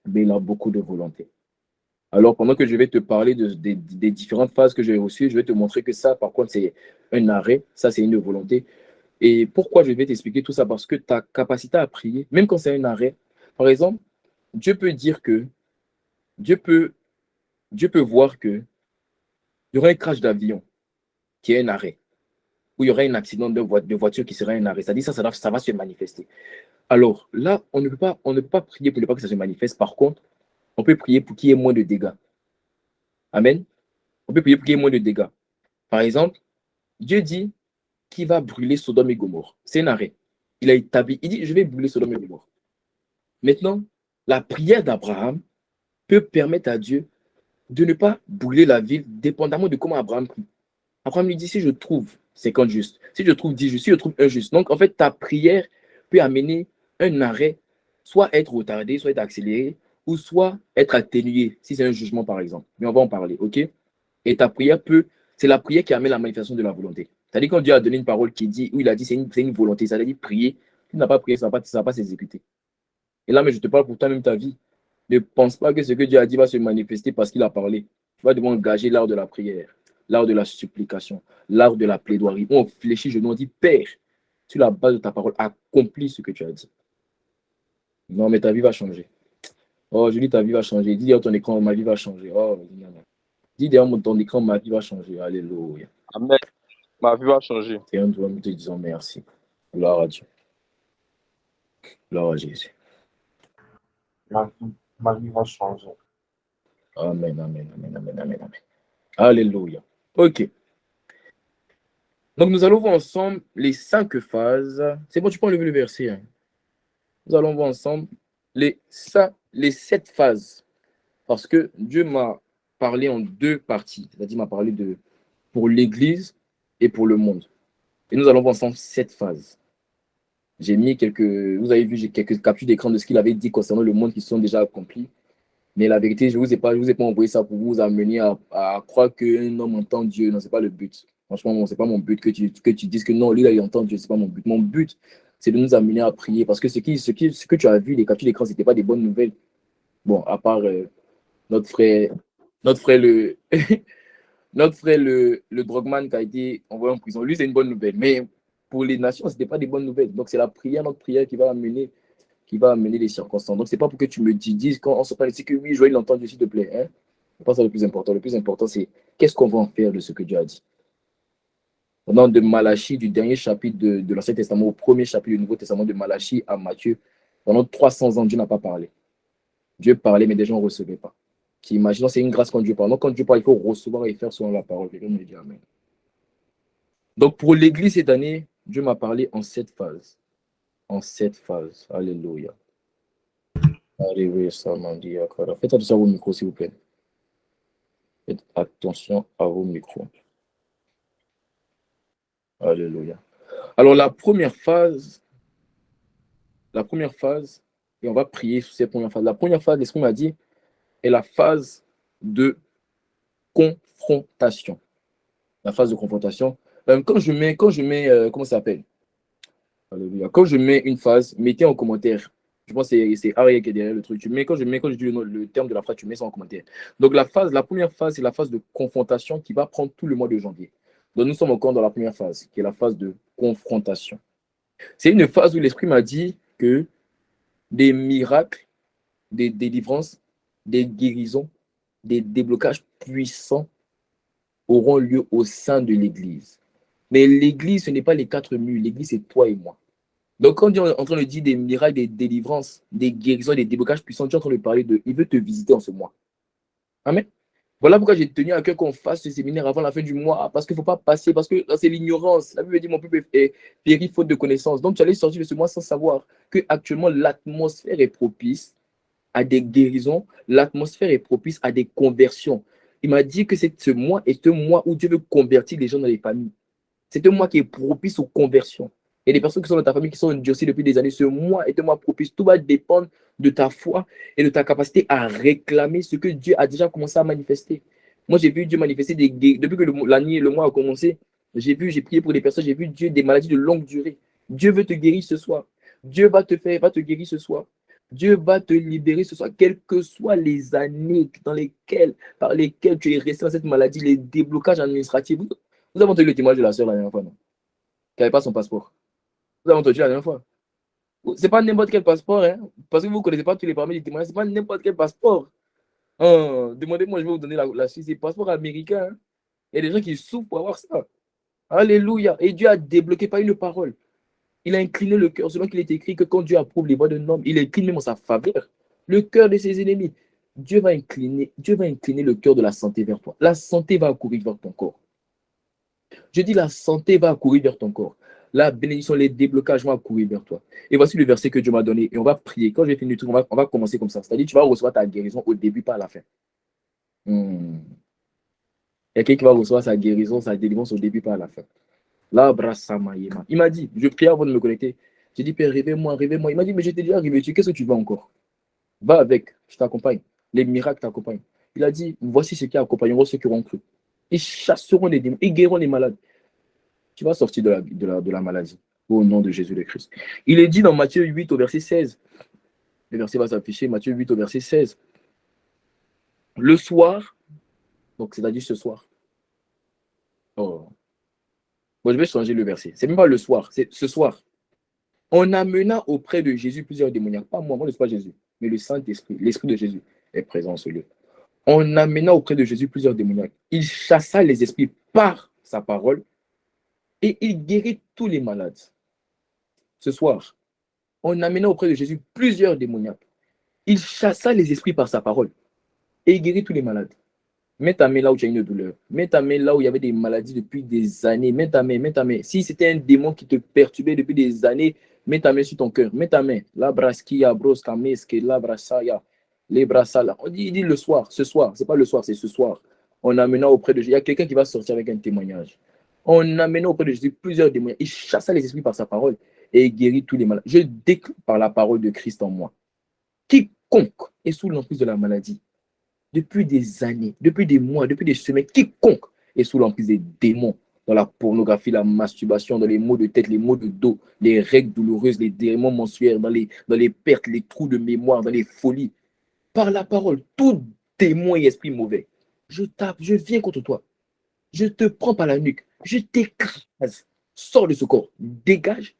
S1: mais il a beaucoup de volonté. Alors, pendant que je vais te parler des différentes phases que j'ai reçues, je vais te montrer que ça, par contre, c'est un arrêt. Ça, c'est une volonté. Et pourquoi je vais t'expliquer tout ça? Parce que ta capacité à prier, même quand c'est un arrêt, par exemple, Dieu peut dire que, Dieu peut, Dieu peut voir que il y aura un crash d'avion qui est un arrêt, où il y aura un accident de voiture qui sera un arrêt. C'est-à-dire ça va se manifester. Alors là, on ne peut pas prier pour ne pas que ça se manifeste. Par contre, on peut prier pour qu'il y ait moins de dégâts. Amen. On peut prier pour qu'il y ait moins de dégâts. Par exemple, Dieu dit qu'il va brûler Sodome et Gomorrhe. C'est un arrêt. Il a établi, il dit, je vais brûler Sodome et Gomorrhe. Maintenant, la prière d'Abraham peut permettre à Dieu de ne pas brûler la ville, dépendamment de comment Abraham prie. Abraham lui dit, si je trouve 50 justes, si je trouve 10 justes, si je trouve un juste. Donc, en fait, ta prière peut amener un arrêt, soit être retardé, soit être accéléré, ou soit être atténué, si c'est un jugement, par exemple. Mais on va en parler, OK? Et ta prière c'est la prière qui amène la manifestation de la volonté. C'est-à-dire quand Dieu a donné une parole qui dit, où il a dit, c'est une volonté, ça veut dire prier. Tu n'as pas prié, ça ne va pas s'exécuter. Et là, mais je te parle pour toi-même ta vie. Ne pense pas que ce que Dieu a dit va se manifester parce qu'il a parlé. Tu vas devoir engager l'art de la prière, l'art de la supplication, l'art de la plaidoirie. On fléchit je on dit, Père, sur la base de ta parole, accomplis ce que tu as dit. Non, mais ta vie va changer. Oh, je dis ta vie va changer. Dis derrière ton écran, ma vie va changer. Oh, dis derrière ton écran, ma vie va changer. Alléluia.
S2: Amen. Ma vie va changer.
S1: C'est un doigt, nous te disons merci. Gloire à Dieu. Gloire à Jésus.
S2: Ma vie va changer.
S1: Amen, amen, amen, amen, amen, amen. Alléluia. OK. Donc, nous allons voir ensemble les 5 phases. C'est bon, tu peux enlever le verset. Hein. Nous allons voir ensemble les 7 phases. Parce que Dieu m'a parlé en 2 parties. C'est-à-dire, il m'a parlé pour l'Église et pour le monde. Et nous allons voir ensemble 7 phases. J'ai mis vous avez vu, j'ai quelques captures d'écran de ce qu'il avait dit concernant le monde qui sont déjà accomplis. Mais la vérité, je ne vous ai pas envoyé ça pour vous amener à croire qu'un homme entend Dieu. Non, ce n'est pas le but. Franchement, ce n'est pas mon but que tu dises que non, lui, là, il entend Dieu. Ce n'est pas mon but. Mon but, c'est de nous amener à prier. Parce que ce que tu as vu, les captures d'écran, ce n'était pas des bonnes nouvelles. Bon, à part notre frère, notre frère, le, notre frère, le drogman qui a été envoyé en prison. Lui, c'est une bonne nouvelle. Mais pour les nations, ce n'était pas des bonnes nouvelles. Donc, c'est notre prière qui va amener les circonstances. Donc, ce n'est pas pour que tu me dises quand on se parle ici que oui, Joël l'entend Dieu, s'il te plaît. Hein? C'est pas ça le plus important. Le plus important, c'est qu'est-ce qu'on va en faire de ce que Dieu a dit. Pendant de Malachie, du dernier chapitre de l'Ancien Testament au premier chapitre du Nouveau Testament, de Malachie à Matthieu, pendant 300 ans, Dieu n'a pas parlé. Dieu parlait, mais des gens ne recevaient pas. Imaginons, c'est une grâce quand Dieu parle. Donc, quand Dieu parle, il faut recevoir et faire selon la parole. Quelqu'un me dit Amen. Donc, pour l'Église cette année, Dieu m'a parlé en 7 phases. En 7 phases. Alléluia. Alléluia, ça m'a dit. Faites attention à vos micros, s'il vous plaît. Faites attention à vos micros. Alléluia. Alors, la première phase, et on va prier sur cette première phase. La première phase, l'Esprit m'a dit, est la phase de confrontation. La phase de confrontation. Quand je mets comment ça s'appelle? Alléluia. Quand je mets une phase, mettez en commentaire. Je pense que c'est Ariel qui est derrière le truc. Quand je dis le terme de la phrase, tu mets ça en commentaire. Donc, la première phase, c'est la phase de confrontation qui va prendre tout le mois de janvier. Donc, nous sommes encore dans la première phase, qui est la phase de confrontation. C'est une phase où l'Esprit m'a dit que des miracles, des délivrances, des guérisons, des déblocages puissants auront lieu au sein de l'Église. Mais l'Église, ce n'est pas les 4 murs. L'Église, c'est toi et moi. Donc, quand Dieu est en train de dire des miracles, des délivrances, des guérisons, des déblocages puissants, Dieu est en train de parler de... Il veut te visiter en ce mois. Amen. Voilà pourquoi j'ai tenu à cœur qu'on fasse ce séminaire avant la fin du mois, parce qu'il ne faut pas passer, parce que c'est l'ignorance. La Bible dit, mon peuple est péri faute de connaissance. Donc, tu allais sortir de ce mois sans savoir qu'actuellement, l'atmosphère est propice à des guérisons, l'atmosphère est propice à des conversions. Il m'a dit que ce mois est un mois où Dieu veut convertir les gens dans les familles. C'est un mois qui est propice aux conversions. Il y a des personnes qui sont dans ta famille qui sont endurcies depuis des années. Ce mois est un mois propice. Tout va dépendre de ta foi et de ta capacité à réclamer ce que Dieu a déjà commencé à manifester. Moi, j'ai vu Dieu manifester depuis que l'année, le mois a commencé. J'ai prié pour des personnes, j'ai vu Dieu des maladies de longue durée. Dieu veut te guérir ce soir. Dieu va te guérir ce soir. Dieu va te libérer ce soir, quelles que soient les années par lesquelles tu es resté dans cette maladie, les déblocages administratifs. Vous avez entendu le témoignage de la sœur la dernière fois, non? Qui n'avait pas son passeport. Vous avez entendu la dernière fois. Ce n'est pas n'importe quel passeport, hein? Parce que vous ne connaissez pas tous les paramètres du témoignage. Ce n'est pas n'importe quel passeport. Demandez-moi, je vais vous donner la suite. C'est passeport américain. Hein? Il y a des gens qui souffrent pour avoir ça. Alléluia. Et Dieu a débloqué par une parole. Il a incliné le cœur, selon qu'il est écrit que quand Dieu approuve les voies d'un homme, il incline même en sa faveur le cœur de ses ennemis. Dieu va incliner le cœur de la santé vers toi. La santé va accourir vers ton corps. Je dis la santé va accourir vers ton corps. La bénédiction, les déblocages vont accourir vers toi. Et voici le verset que Dieu m'a donné. Et on va prier. Quand j'ai fini le truc, on va commencer comme ça. C'est-à-dire, tu vas recevoir ta guérison au début, pas à la fin. Il y a quelqu'un qui va recevoir sa guérison, sa délivrance au début, pas à la fin. Il m'a dit, je priais avant de me connecter. J'ai dit, Père, réveille-moi. Il m'a dit, mais j'étais déjà arrivé. Qu'est-ce que tu veux encore? Va avec, je t'accompagne. Les miracles t'accompagnent. Il a dit, voici ceux qui accompagneront ceux qui auront cru. Ils chasseront les démons, ils guériront les malades. Tu vas sortir de la maladie au nom de Jésus le Christ. Il est dit dans Matthieu 8 au verset 16. Le verset va s'afficher, Matthieu 8 au verset 16. Le soir, donc c'est-à-dire ce soir. Oh. Bon, je vais changer le verset. C'est même pas le soir, c'est ce soir. On amena auprès de Jésus plusieurs démoniaques. Pas moi ne suis pas Jésus, mais le Saint-Esprit, l'Esprit de Jésus est présent en ce lieu. On amena auprès de Jésus plusieurs démoniaques. Il chassa les esprits par sa parole et il guérit tous les malades. Ce soir, on amena auprès de Jésus plusieurs démoniaques. Il chassa les esprits par sa parole et il guérit tous les malades. Mets ta main là où tu as une douleur. Mets ta main là où il y avait des maladies depuis des années. Mets ta main. Si c'était un démon qui te perturbait depuis des années, mets ta main sur ton cœur. Mets ta main. La braskia, broska, meske, la brasaya, les brassala. On dit le soir, ce soir. C'est pas le soir, c'est ce soir. On amena auprès de Jésus. Il y a quelqu'un qui va sortir avec un témoignage. On amena auprès de Jésus plusieurs démons. Il chassa les esprits par sa parole et il guérit tous les malades. Je déclare par la parole de Christ en moi. Quiconque est sous l'emprise de la maladie, depuis des années, depuis des mois, depuis des semaines, quiconque est sous l'emprise des démons, dans la pornographie, la masturbation, dans les maux de tête, les maux de dos, les règles douloureuses, les démons mensuels, dans les pertes, les trous de mémoire, dans les folies, par la parole, tout démon et esprit mauvais, je viens contre toi, je te prends par la nuque, je t'écrase, sors de ce corps, dégage,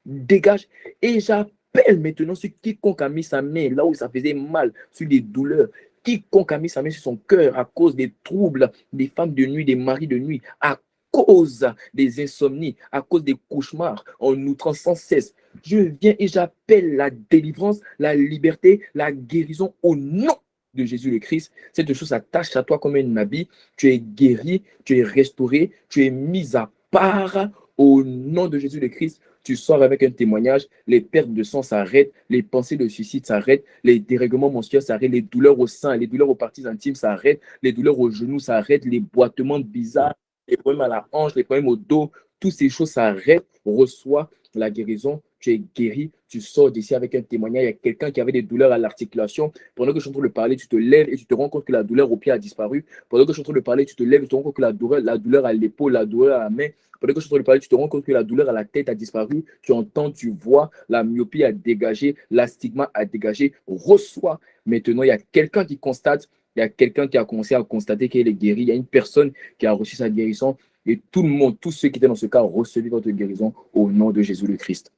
S1: et j'appelle maintenant ce quiconque a mis sa main là où ça faisait mal, sur les douleurs, quiconque a mis sa main sur son cœur à cause des troubles des femmes de nuit, des maris de nuit, à cause des insomnies, à cause des cauchemars, en outrant sans cesse. Je viens et j'appelle la délivrance, la liberté, la guérison au nom de Jésus le Christ. Cette chose s'attache à toi comme un habit. Tu es guéri, tu es restauré, tu es mis à part au nom de Jésus le Christ. Tu sors avec un témoignage, les pertes de sang s'arrêtent, les pensées de suicide s'arrêtent, les dérèglements menstruels s'arrêtent, les douleurs au sein, les douleurs aux parties intimes s'arrêtent, les douleurs aux genoux s'arrêtent, les boitements bizarres, les problèmes à la hanche, les problèmes au dos, toutes ces choses s'arrêtent. Reçois la guérison, tu es guéri, tu sors d'ici avec un témoignage. Il y a quelqu'un qui avait des douleurs à l'articulation. Pendant que je suis en train de parler, tu te lèves et tu te rends compte que la douleur au pied a disparu. Pendant que je suis en train de parler, tu te lèves et tu te rends compte que la douleur à l'épaule, la douleur à la main. Pendant que je suis en train de parler, tu te rends compte que la douleur à la tête a disparu. Tu entends, tu vois, la myopie a dégagé, l'astigmat a dégagé. Reçois. Maintenant, il y a quelqu'un qui constate, il y a quelqu'un qui a commencé à constater qu'elle est guérie. Il y a une personne qui a reçu sa guérison. Et tout le monde, tous ceux qui étaient dans ce cas, recevez votre guérison au nom de Jésus le Christ.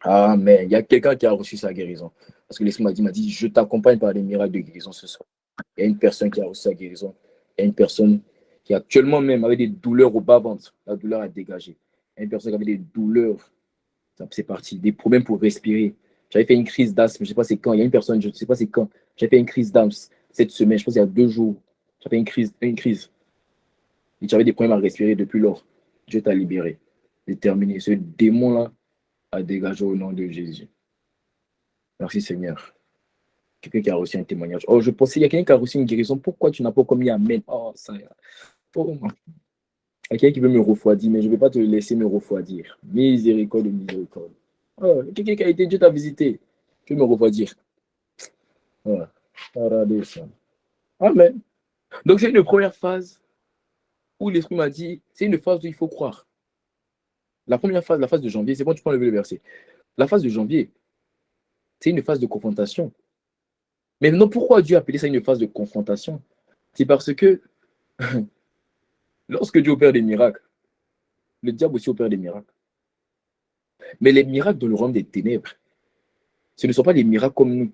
S1: Amen. Il y a quelqu'un qui a reçu sa guérison. Parce que l'Esprit m'a dit, je t'accompagne par les miracles de guérison ce soir. Il y a une personne qui a reçu sa guérison. Il y a une personne qui actuellement même avait des douleurs au bas-ventre, la douleur a dégagé. Il y a une personne qui avait des douleurs, c'est parti, des problèmes pour respirer. J'avais fait une crise d'asthme, je ne sais pas c'est quand. Il y a une personne, je ne sais pas c'est quand. J'avais fait une crise d'asthme cette semaine, je pense il y a 2 jours. J'avais une crise. Et tu avais des problèmes à respirer depuis lors. Dieu t'a libéré. C'est terminé. Ce démon-là a dégagé au nom de Jésus. Merci Seigneur. Quelqu'un qui a reçu un témoignage. Oh, je pensais, il y a quelqu'un qui a reçu une guérison. Pourquoi tu n'as pas commis Amen? Oh, ça. Oh, il y a quelqu'un qui veut me refroidir, mais je ne vais pas te laisser me refroidir. Miséricorde, miséricorde. Oh, quelqu'un qui a été, Dieu t'a visité. Tu veux me refroidir. Oh, regardez ça. Amen. Donc, c'est une première phase où l'Esprit m'a dit, c'est une phase où il faut croire. La première phase, la phase de janvier, c'est bon, tu peux enlever le verset. La phase de janvier, c'est une phase de confrontation. Mais non, pourquoi Dieu a appelé ça une phase de confrontation? C'est parce que lorsque Dieu opère des miracles, le diable aussi opère des miracles. Mais les miracles dans le royaume des ténèbres, ce ne sont pas des miracles comme nous.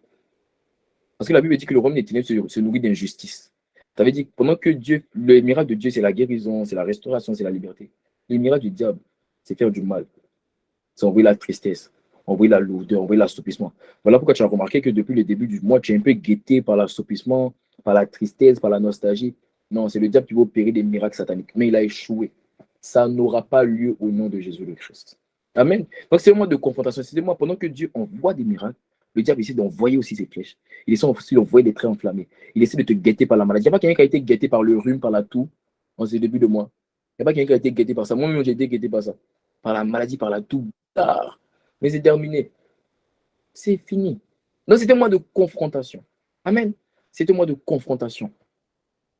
S1: Parce que la Bible dit que le royaume des ténèbres se nourrit d'injustice. Ça veut dire que pendant que Dieu, le miracle de Dieu, c'est la guérison, c'est la restauration, c'est la liberté. Le miracle du diable, c'est faire du mal. C'est envoyer la tristesse, envoyer la lourdeur, envoyer l'assoupissement. Voilà pourquoi tu as remarqué que depuis le début du mois, tu es un peu guetté par l'assoupissement, par la tristesse, par la nostalgie. Non, c'est le diable qui va opérer des miracles sataniques. Mais il a échoué. Ça n'aura pas lieu au nom de Jésus le Christ. Amen. Donc c'est un mois de confrontation. C'est un mois pendant que Dieu envoie des miracles, le diable essaie d'envoyer aussi ses flèches. Il essaie aussi d'envoyer des traits enflammés. Il essaie de te guetter par la maladie. Il n'y a pas quelqu'un qui a été guetté par le rhume, par la toux, en ce début de mois. Il n'y a pas quelqu'un qui a été guetté par ça. Moi-même, j'ai été guetté par ça. Par la maladie, par la toux. Ah, mais c'est terminé. C'est fini. Donc c'était un mois de confrontation. Amen. C'était un mois de confrontation.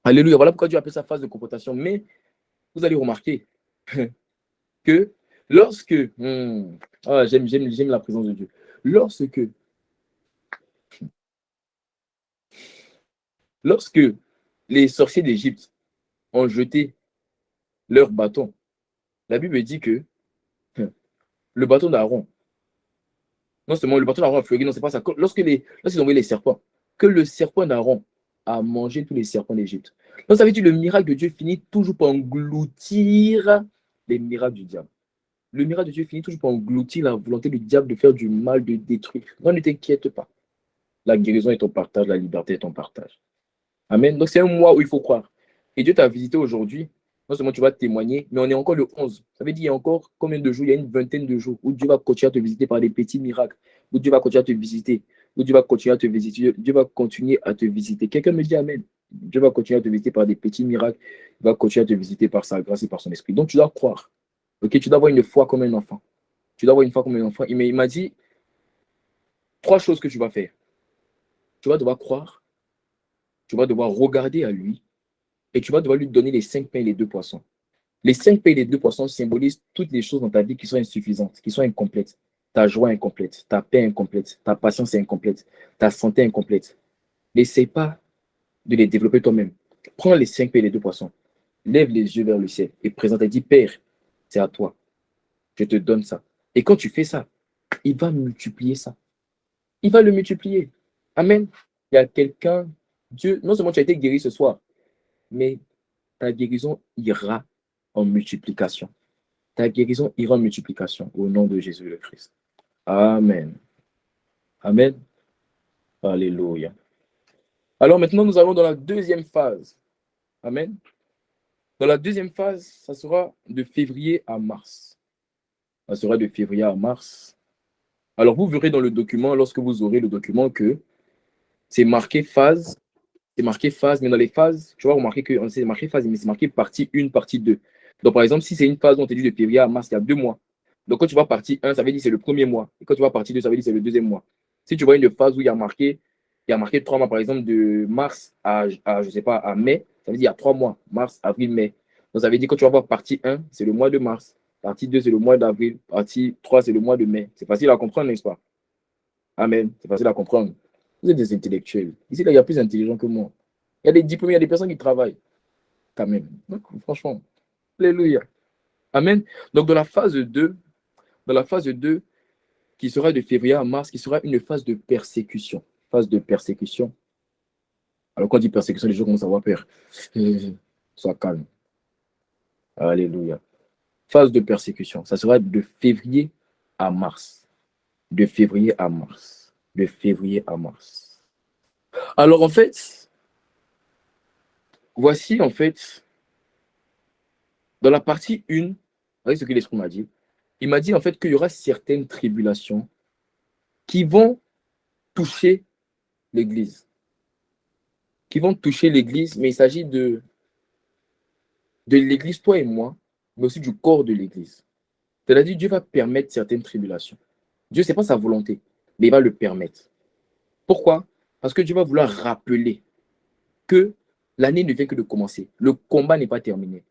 S1: Alléluia. Voilà pourquoi Dieu appelle ça phase de confrontation. Mais vous allez remarquer que lorsque, j'aime la présence de Dieu. Lorsque les sorciers d'Égypte ont jeté leur bâton, la Bible dit que le bâton d'Aaron, non seulement le bâton d'Aaron a fleuri, non, c'est pas ça. Lorsqu'ils ont envoyé les serpents, que le serpent d'Aaron a mangé tous les serpents d'Égypte. Donc ça veut dire que le miracle de Dieu finit toujours par engloutir les miracles du diable. Le miracle de Dieu finit toujours par engloutir la volonté du diable de faire du mal, de détruire. Non, ne t'inquiète pas. La guérison est ton partage, la liberté est ton partage. Amen. Donc c'est un mois où il faut croire. Et Dieu t'a visité aujourd'hui. Non seulement tu vas témoigner, mais on est encore le 11. Ça veut dire qu'il y a encore combien de jours? Il y a une vingtaine de jours où Dieu va continuer à te visiter par des petits miracles, où Dieu va continuer à te visiter, où Dieu va continuer à te visiter. Dieu va continuer à te visiter. Quelqu'un me dit Amen. Dieu va continuer à te visiter par des petits miracles. Il va continuer à te visiter par sa grâce et par son esprit. Donc tu dois croire. Ok, tu dois avoir une foi comme un enfant. Tu dois avoir une foi comme un enfant. Il m'a dit 3 choses que tu vas faire. Tu vas devoir croire, tu vas devoir regarder à lui et tu vas devoir lui donner les 5 pains et les 2 poissons. Les 5 pains et les 2 poissons symbolisent toutes les choses dans ta vie qui sont insuffisantes, qui sont incomplètes. Ta joie incomplète, ta paix incomplète, ta patience est incomplète, ta santé incomplète. N'essaie pas de les développer toi-même. Prends les 5 pains et les 2 poissons. Lève les yeux vers le ciel et présente et dis Père, c'est à toi. Je te donne ça. Et quand tu fais ça, il va multiplier ça. Il va le multiplier. Amen. Il y a quelqu'un, Dieu, non seulement tu as été guéri ce soir, mais ta guérison ira en multiplication. Ta guérison ira en multiplication au nom de Jésus le Christ. Amen. Amen. Alléluia. Alors maintenant, nous allons dans la deuxième phase. Amen. Dans la deuxième phase, ça sera de février à mars. Ça sera de février à mars. Alors, vous verrez dans le document, lorsque vous aurez le document, que c'est marqué phase. C'est marqué phase, mais dans les phases, tu vas remarquer que c'est marqué phase, mais c'est marqué partie 1, partie 2. Donc, par exemple, si c'est une phase où on te dit de février à mars, il y a 2 mois. Donc, quand tu vas partie 1, ça veut dire que c'est le premier mois. Et quand tu vas partie 2, ça veut dire que c'est le deuxième mois. Si tu vois une phase où il y a marqué 3 mois, par exemple, de mars je sais pas, à mai, ça veut dire qu'il y a 3 mois, mars, avril, mai. Donc, ça veut dire que quand tu vas voir partie 1, c'est le mois de mars. Partie 2, c'est le mois d'avril. Partie 3, c'est le mois de mai. C'est facile à comprendre, n'est-ce pas? Amen. C'est facile à comprendre. Vous êtes des intellectuels. Ici, là, il y a plus intelligent que moi. Il y a des diplômés, il y a des personnes qui travaillent. Quand même. Donc, franchement. Alléluia. Amen. Donc, dans la phase 2, qui sera de février à mars, qui sera une phase de persécution. Phase de persécution. Alors, quand on dit persécution, les gens commencent à avoir peur. Sois calme. Alléluia. Phase de persécution. Ça sera de février à mars. De février à mars. De février à mars. Alors, en fait, voici, en fait, dans la partie 1, voyez ce que l'Esprit m'a dit. Il m'a dit, en fait, qu'il y aura certaines tribulations qui vont toucher l'Église. Qui vont toucher l'Église, mais il s'agit de l'Église, toi et moi, mais aussi du corps de l'Église. C'est-à-dire, Dieu va permettre certaines tribulations. Dieu, ce n'est pas sa volonté, mais il va le permettre. Pourquoi? Parce que Dieu va vouloir rappeler que l'année ne vient que de commencer. Le combat n'est pas terminé.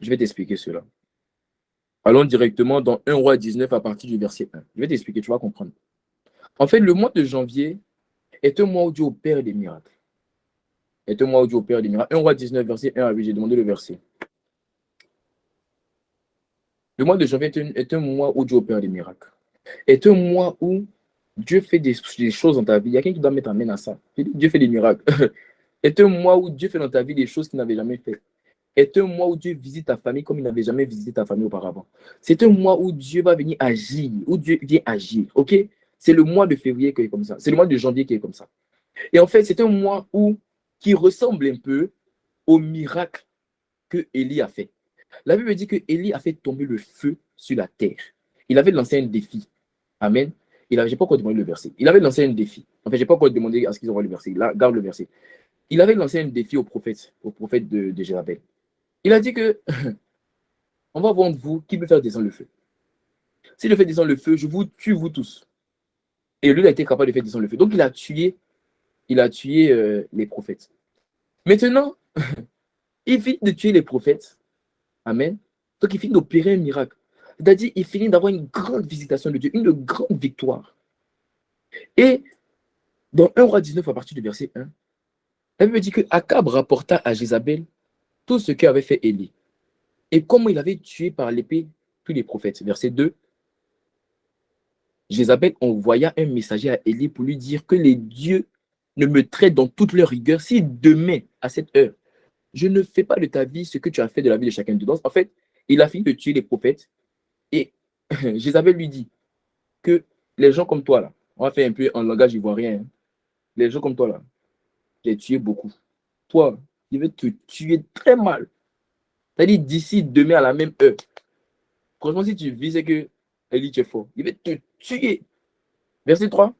S1: Je vais t'expliquer cela. Allons directement dans 1 Roi 19 à partir du verset 1. Je vais t'expliquer, tu vas comprendre. En fait, le mois de janvier est un mois où Dieu opère des miracles. Est un mois où Dieu opère des miracles. 1 Roi 19, verset 1 à 8, j'ai demandé le verset. Le mois de janvier est un mois où Dieu opère des miracles. Est un mois où Dieu fait des choses dans ta vie. Il y a quelqu'un qui doit mettre amène à ça. Dieu fait des miracles. Est un mois où Dieu fait dans ta vie des choses qu'il n'avait jamais fait. Est un mois où Dieu visite ta famille comme il n'avait jamais visité ta famille auparavant. C'est un mois où Dieu va venir agir, où Dieu vient agir. Ok? C'est le mois de février qui est comme ça. C'est le mois de janvier qui est comme ça. Et en fait, c'est un mois qui ressemble un peu au miracle que Élie a fait. La Bible dit que Élie a fait tomber le feu sur la terre. Il avait lancé un défi. Amen. Je n'ai pas encore demandé le verset. Il avait lancé un défi. En fait, je n'ai pas encore demandé à ce qu'ils envoient le verset. Là, garde le verset. Il avait lancé un défi au prophète de Jézabel. Il a dit que on va voir de vous qui peut faire descendre le feu. Si je fais descendre le feu, je vous tue, vous tous. Et lui, il a été capable de faire descendre le feu. Donc, il a tué les prophètes. Maintenant, il finit de tuer les prophètes. Amen. Donc, il finit d'opérer un miracle. C'est-à-dire, il finit d'avoir une grande visitation de Dieu, une grande victoire. Et dans 1 Roi 19, à partir du verset 1, la Bible dit que Akab rapporta à Jézabel tout ce qu'avait fait Élie et comment il avait tué par l'épée tous les prophètes. Verset 2, Jézabel envoya un messager à Élie pour lui dire que les dieux ne me traitent dans toute leur rigueur si demain, à cette heure, je ne fais pas de ta vie ce que tu as fait de la vie de chacun de nous. En fait, il a fini de tuer les prophètes et Jézabel lui dit que les gens comme toi, là, on va faire un peu en langage ivoirien, hein, les gens comme toi, là, j'ai tué beaucoup. Toi, il veut te tuer très mal. C'est-à-dire d'ici demain à la même heure. Franchement, si tu vis, c'est que Élie, tu es fort. Il veut te tuer. Verset 3.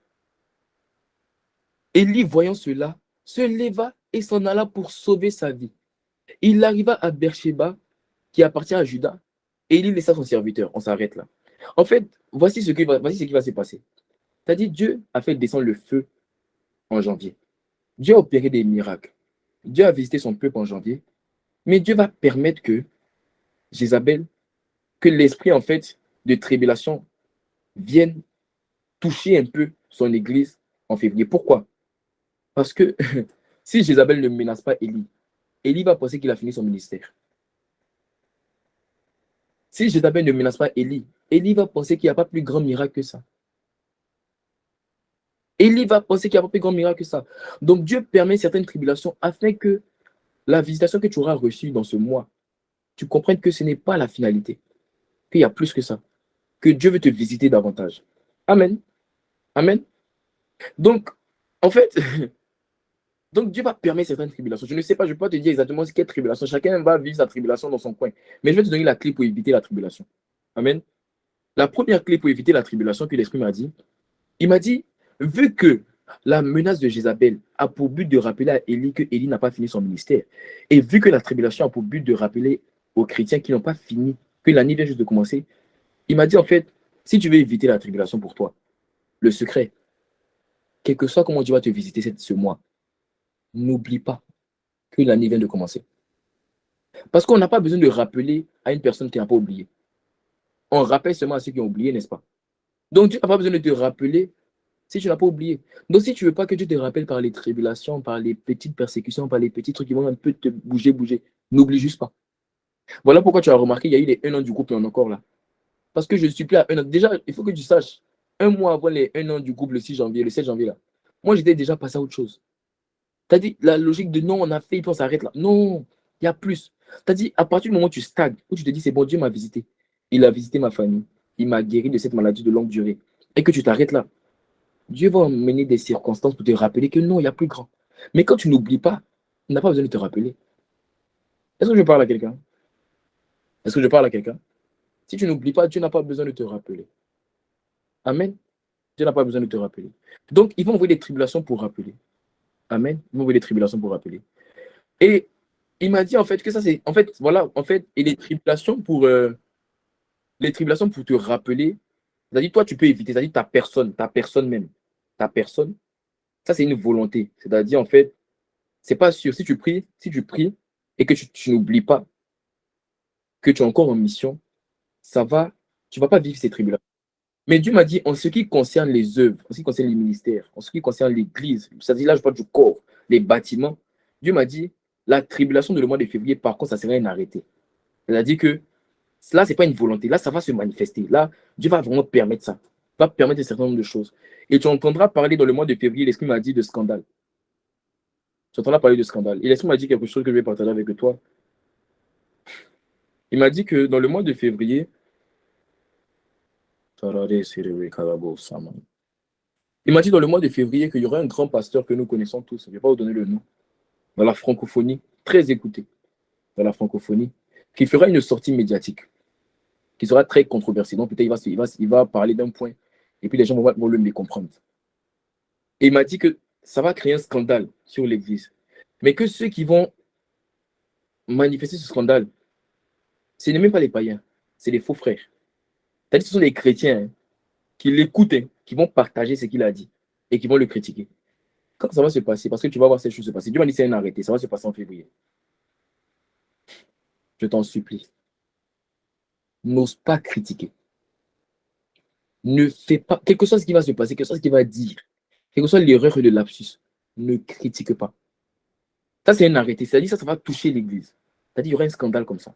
S1: Élie, voyant cela, se leva et s'en alla pour sauver sa vie. Il arriva à Beersheba, qui appartient à Juda, et il laissa son serviteur. On s'arrête là. En fait, voici ce qui va se passer. C'est-à-dire, Dieu a fait descendre le feu en janvier. Dieu a opéré des miracles. Dieu a visité son peuple en janvier. Mais Dieu va permettre que Jézabel, que l'esprit en fait de tribulation vienne toucher un peu son église en février. Pourquoi? Parce que si Jézabel ne menace pas Élie, Élie va penser qu'il a fini son ministère. Si Jézabel ne menace pas Élie, Élie va penser qu'il n'y a pas plus grand miracle que ça. Élie va penser qu'il n'y a pas plus grand miracle que ça. Donc Dieu permet certaines tribulations afin que la visitation que tu auras reçue dans ce mois, tu comprennes que ce n'est pas la finalité, qu'il y a plus que ça, que Dieu veut te visiter davantage. Amen. Amen. Donc, en fait, donc Dieu va permettre certaines tribulations. Je ne sais pas, je ne peux pas te dire exactement ce qu'est tribulation. Chacun va vivre sa tribulation dans son coin. Mais je vais te donner la clé pour éviter la tribulation. Amen. La première clé pour éviter la tribulation que l'Esprit m'a dit, il m'a dit, vu que la menace de Jézabel a pour but de rappeler à Élie que Élie n'a pas fini son ministère, et vu que la tribulation a pour but de rappeler aux chrétiens qui n'ont pas fini, que l'année vient juste de commencer, il m'a dit en fait, si tu veux éviter la tribulation pour toi, le secret, quel que soit comment Dieu va te visiter ce mois, n'oublie pas que l'année vient de commencer. Parce qu'on n'a pas besoin de rappeler à une personne qui n'a pas oublié. On rappelle seulement à ceux qui ont oublié, n'est-ce pas? Donc Dieu n'a pas besoin de te rappeler si tu n'as pas oublié. Donc si tu ne veux pas que Dieu te rappelle par les tribulations, par les petites persécutions, par les petits trucs qui vont un peu te bouger, n'oublie juste pas. Voilà pourquoi tu as remarqué, il y a eu les 1 an du groupe et on est encore là. Parce que je suis plus à 1 an. Déjà, il faut que tu saches, un mois avant les 1 an du groupe, le 6 janvier, le 7 janvier, là, moi j'étais déjà passé à autre chose. Tu as dit la logique de non, on a fait, puis on s'arrête là. Non, il y a plus. C'est-à-dire, à partir du moment où tu stagnes, où tu te dis, c'est bon, Dieu m'a visité. Il a visité ma famille. Il m'a guéri de cette maladie de longue durée. Et que tu t'arrêtes là. Dieu va emmener des circonstances pour te rappeler que non, il y a plus grand. Mais quand tu n'oublies pas, il n'a pas besoin de te rappeler. Est-ce que je parle à quelqu'un? Est-ce que je parle à quelqu'un? Si tu n'oublies pas, Dieu n'a pas besoin de te rappeler. Amen. Dieu n'a pas besoin de te rappeler. Donc, ils vont envoyer des tribulations pour rappeler. Amen. Ils vont envoyer des tribulations pour rappeler. Et il m'a dit en fait que ça, c'est. En fait, voilà, en fait, et les tribulations pour te rappeler, c'est-à-dire, toi, tu peux éviter, c'est-à-dire ta personne même. Ta personne, ça, c'est une volonté. C'est-à-dire, en fait, c'est pas sûr. Si tu pries et que tu n'oublies pas que tu es encore en mission, tu vas pas vivre ces tribulations. Mais Dieu m'a dit, en ce qui concerne les œuvres, en ce qui concerne les ministères, en ce qui concerne l'église, c'est-à-dire là, je parle du corps, les bâtiments, Dieu m'a dit, la tribulation de le mois de février, par contre, ça serait un arrêté. C'est-à-dire que là, ce n'est pas une volonté. Là, ça va se manifester. Là, Dieu va vraiment permettre ça. Il va permettre un certain nombre de choses. Et tu entendras parler dans le mois de février, l'Esprit m'a dit de scandale. Tu entendras parler de scandale. Et l'Esprit m'a dit quelque chose que je vais partager avec toi. Il m'a dit que dans le mois de février, il m'a dit dans le mois de février qu'il y aurait un grand pasteur que nous connaissons tous. Je ne vais pas vous donner le nom. Dans la francophonie, très écouté. Dans la francophonie, qui fera une sortie médiatique, qui sera très controversée. Donc peut-être il va parler d'un point, et puis les gens vont le comprendre. Et il m'a dit que ça va créer un scandale sur l'Église. Mais que ceux qui vont manifester ce scandale, ce n'est même pas les païens, c'est les faux frères. C'est-à-dire que ce sont les chrétiens qui l'écoutent, qui vont partager ce qu'il a dit et qui vont le critiquer. Quand ça va se passer, parce que tu vas voir ces choses se passer, Dieu m'a dit c'est un arrêté, ça va se passer en février. Je t'en supplie. N'ose pas critiquer. Ne fais pas, quel que soit ce qui va se passer, quel que soit ce qu'il va dire, quelle que soit l'erreur et le lapsus, ne critique pas. Ça, c'est un arrêté. C'est-à-dire ça va toucher l'Église. C'est-à-dire il y aura un scandale comme ça.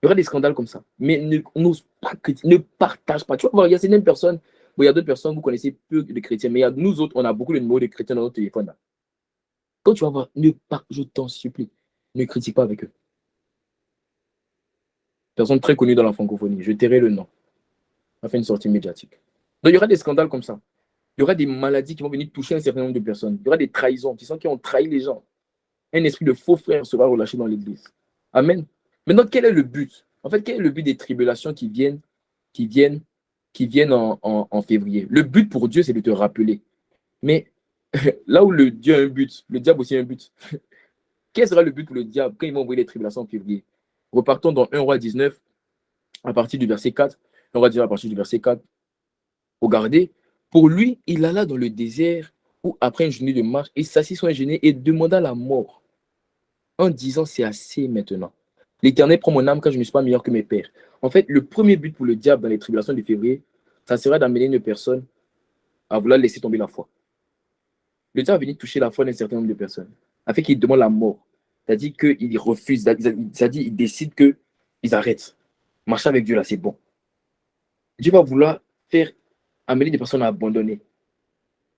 S1: Il y aura des scandales comme ça. Mais n'ose pas critiquer, ne partage pas. Tu vois, il y a certaines personnes, il y a d'autres personnes, vous connaissez peu de chrétiens, mais il y a, nous autres, on a beaucoup de numéros de chrétiens dans notre téléphone. Là. Quand tu vas voir, je t'en supplie, ne critique pas avec eux. Personne très connue dans la francophonie, je tairai le nom. On a fait une sortie médiatique. Donc il y aura des scandales comme ça. Il y aura des maladies qui vont venir toucher un certain nombre de personnes. Il y aura des trahisons, qui sont qui ont trahi les gens. Un esprit de faux frère sera relâché dans l'Église. Amen. Maintenant, quel est le but? En fait, quel est le but des tribulations qui viennent en février? Le but pour Dieu, c'est de te rappeler. Mais là où le Dieu a un but, le diable aussi a un but. Quel sera le but pour le diable quand il va envoyer les tribulations en février? Repartons dans 1 roi 19, à partir du verset 4. 1 roi 19, à partir du verset 4. Regardez, pour lui, il alla dans le désert où, après une journée de marche, il s'assit sur un genou et demanda la mort en disant, c'est assez maintenant. L'Éternel prend mon âme car je ne suis pas meilleur que mes pères. En fait, le premier but pour le diable dans les tribulations de février, ça sera d'amener une personne à vouloir laisser tomber la foi. Le diable va venir toucher la foi d'un certain nombre de personnes, afin qu'il demande la mort. C'est-à-dire qu'il refuse, c'est-à-dire qu'il décide qu'ils arrêtent. Marcher avec Dieu là, c'est bon. Dieu va vouloir amener des personnes à abandonner.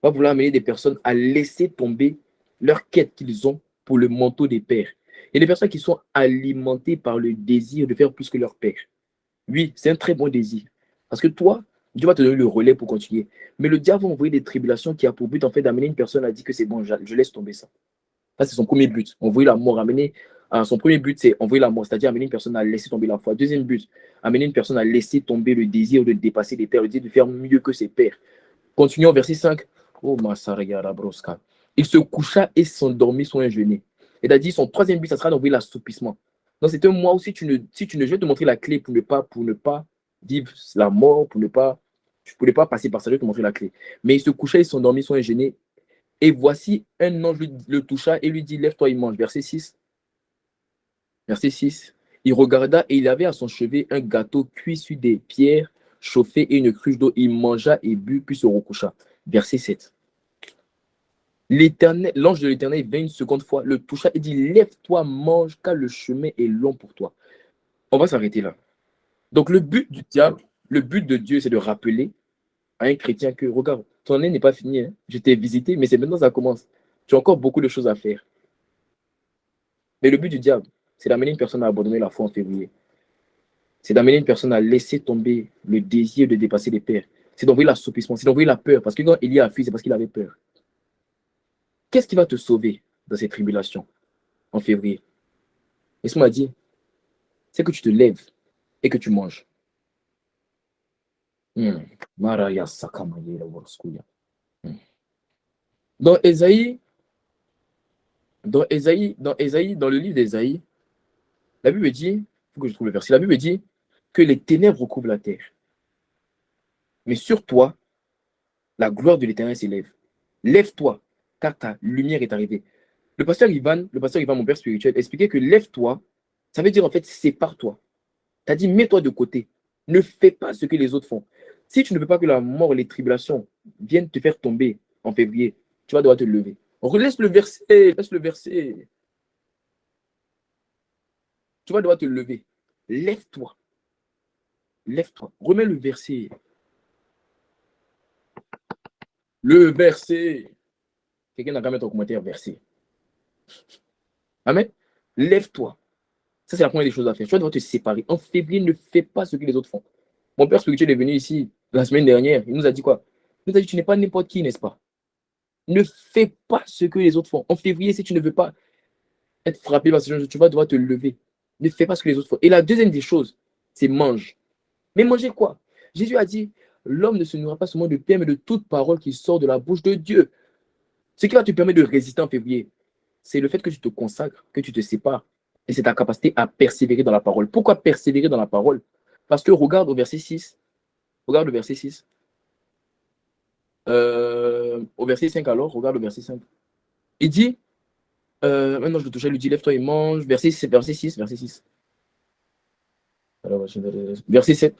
S1: Va vouloir amener des personnes à laisser tomber leur quête qu'ils ont pour le manteau des pères. Et des personnes qui sont alimentées par le désir de faire plus que leur père. Oui, c'est un très bon désir. Parce que toi, Dieu va te donner le relais pour continuer. Mais le diable va envoyer des tribulations qui a pour but en fait d'amener une personne à dire que c'est bon, je laisse tomber ça. Ça, c'est son premier but. Envoyer la mort, son premier but, c'est envoyer la mort, c'est-à-dire amener une personne à laisser tomber la foi. Deuxième but, amener une personne à laisser tomber le désir de dépasser les pères, le désir de faire mieux que ses pères. Continuons, verset 5. Oh, Masariara Broska. Il se coucha et s'endormit sur un genou. Et il a dit, son troisième but, ça sera d'envoyer l'assoupissement. Donc, c'est un mois où si tu ne, je vais te montrer la clé pour ne pas vivre la mort, pour ne pas passer par ça, je vais te montrer la clé. Mais il se coucha et s'endormit sur un genou. Et voici, un ange le toucha et lui dit, lève-toi et mange. Verset 6. Verset 6. Il regarda et il avait à son chevet un gâteau cuit sur des pierres chauffées et une cruche d'eau. Il mangea et but, puis se recoucha. Verset 7. L'ange de l'Éternel vint une seconde fois, le toucha et dit, lève-toi, mange, car le chemin est long pour toi. On va s'arrêter là. Donc le but du diable, le but de Dieu, c'est de rappeler à un chrétien que, regarde, ton année n'est pas finie, hein. Je t'ai visité, mais c'est maintenant que ça commence. Tu as encore beaucoup de choses à faire. Mais le but du diable, c'est d'amener une personne à abandonner la foi en février. C'est d'amener une personne à laisser tomber le désir de dépasser les peurs. C'est d'envoyer l'assoupissement, c'est d'envoyer la peur. Parce que quand Élie a fui, c'est parce qu'il avait peur. Qu'est-ce qui va te sauver dans ces tribulations en février? Laisse-moi dire, c'est que tu te lèves et que tu manges. Maraya Sakamaye la Worskouya. Dans Ésaïe, dans le livre d'Ésaïe, la Bible dit, il faut que je trouve le verset, la Bible dit que les ténèbres recouvrent la terre. Mais sur toi, la gloire de l'Éternel s'élève. Lève-toi, car ta lumière est arrivée. Le pasteur Ivan, mon père spirituel, expliquait que lève-toi, ça veut dire en fait sépare-toi. Tu as dit mets-toi de côté. Ne fais pas ce que les autres font. Si tu ne veux pas que la mort et les tribulations viennent te faire tomber en février, tu vas devoir te lever. Laisse le verset, laisse le verset. Tu vas devoir te lever. Lève-toi. Lève-toi. Remets le verset. Le verset. Quelqu'un n'a qu'à mettre en commentaire verset. Amen. Lève-toi. Ça, c'est la première des choses à faire. Tu vas devoir te séparer. En février, ne fais pas ce que les autres font. Mon père spirituel est venu ici la semaine dernière. Il nous a dit quoi? Il nous a dit, tu n'es pas n'importe qui, n'est-ce pas? Ne fais pas ce que les autres font. En février, si tu ne veux pas être frappé par ce genre, tu vas devoir te lever. Ne fais pas ce que les autres font. Et la deuxième des choses, c'est mange. Mais manger quoi? Jésus a dit, l'homme ne se nourrira pas seulement de pain, mais de toute parole qui sort de la bouche de Dieu. Ce qui va te permettre de résister en février, c'est le fait que tu te consacres, que tu te sépares. Et c'est ta capacité à persévérer dans la parole. Pourquoi persévérer dans la parole? Parce que regarde au verset 6. Regarde le verset 6. Au verset 5 alors, regarde le verset 5. Il dit, maintenant je le touche, il lui dit, lève-toi et mange. Verset 6, verset 6. Alors, verset 7.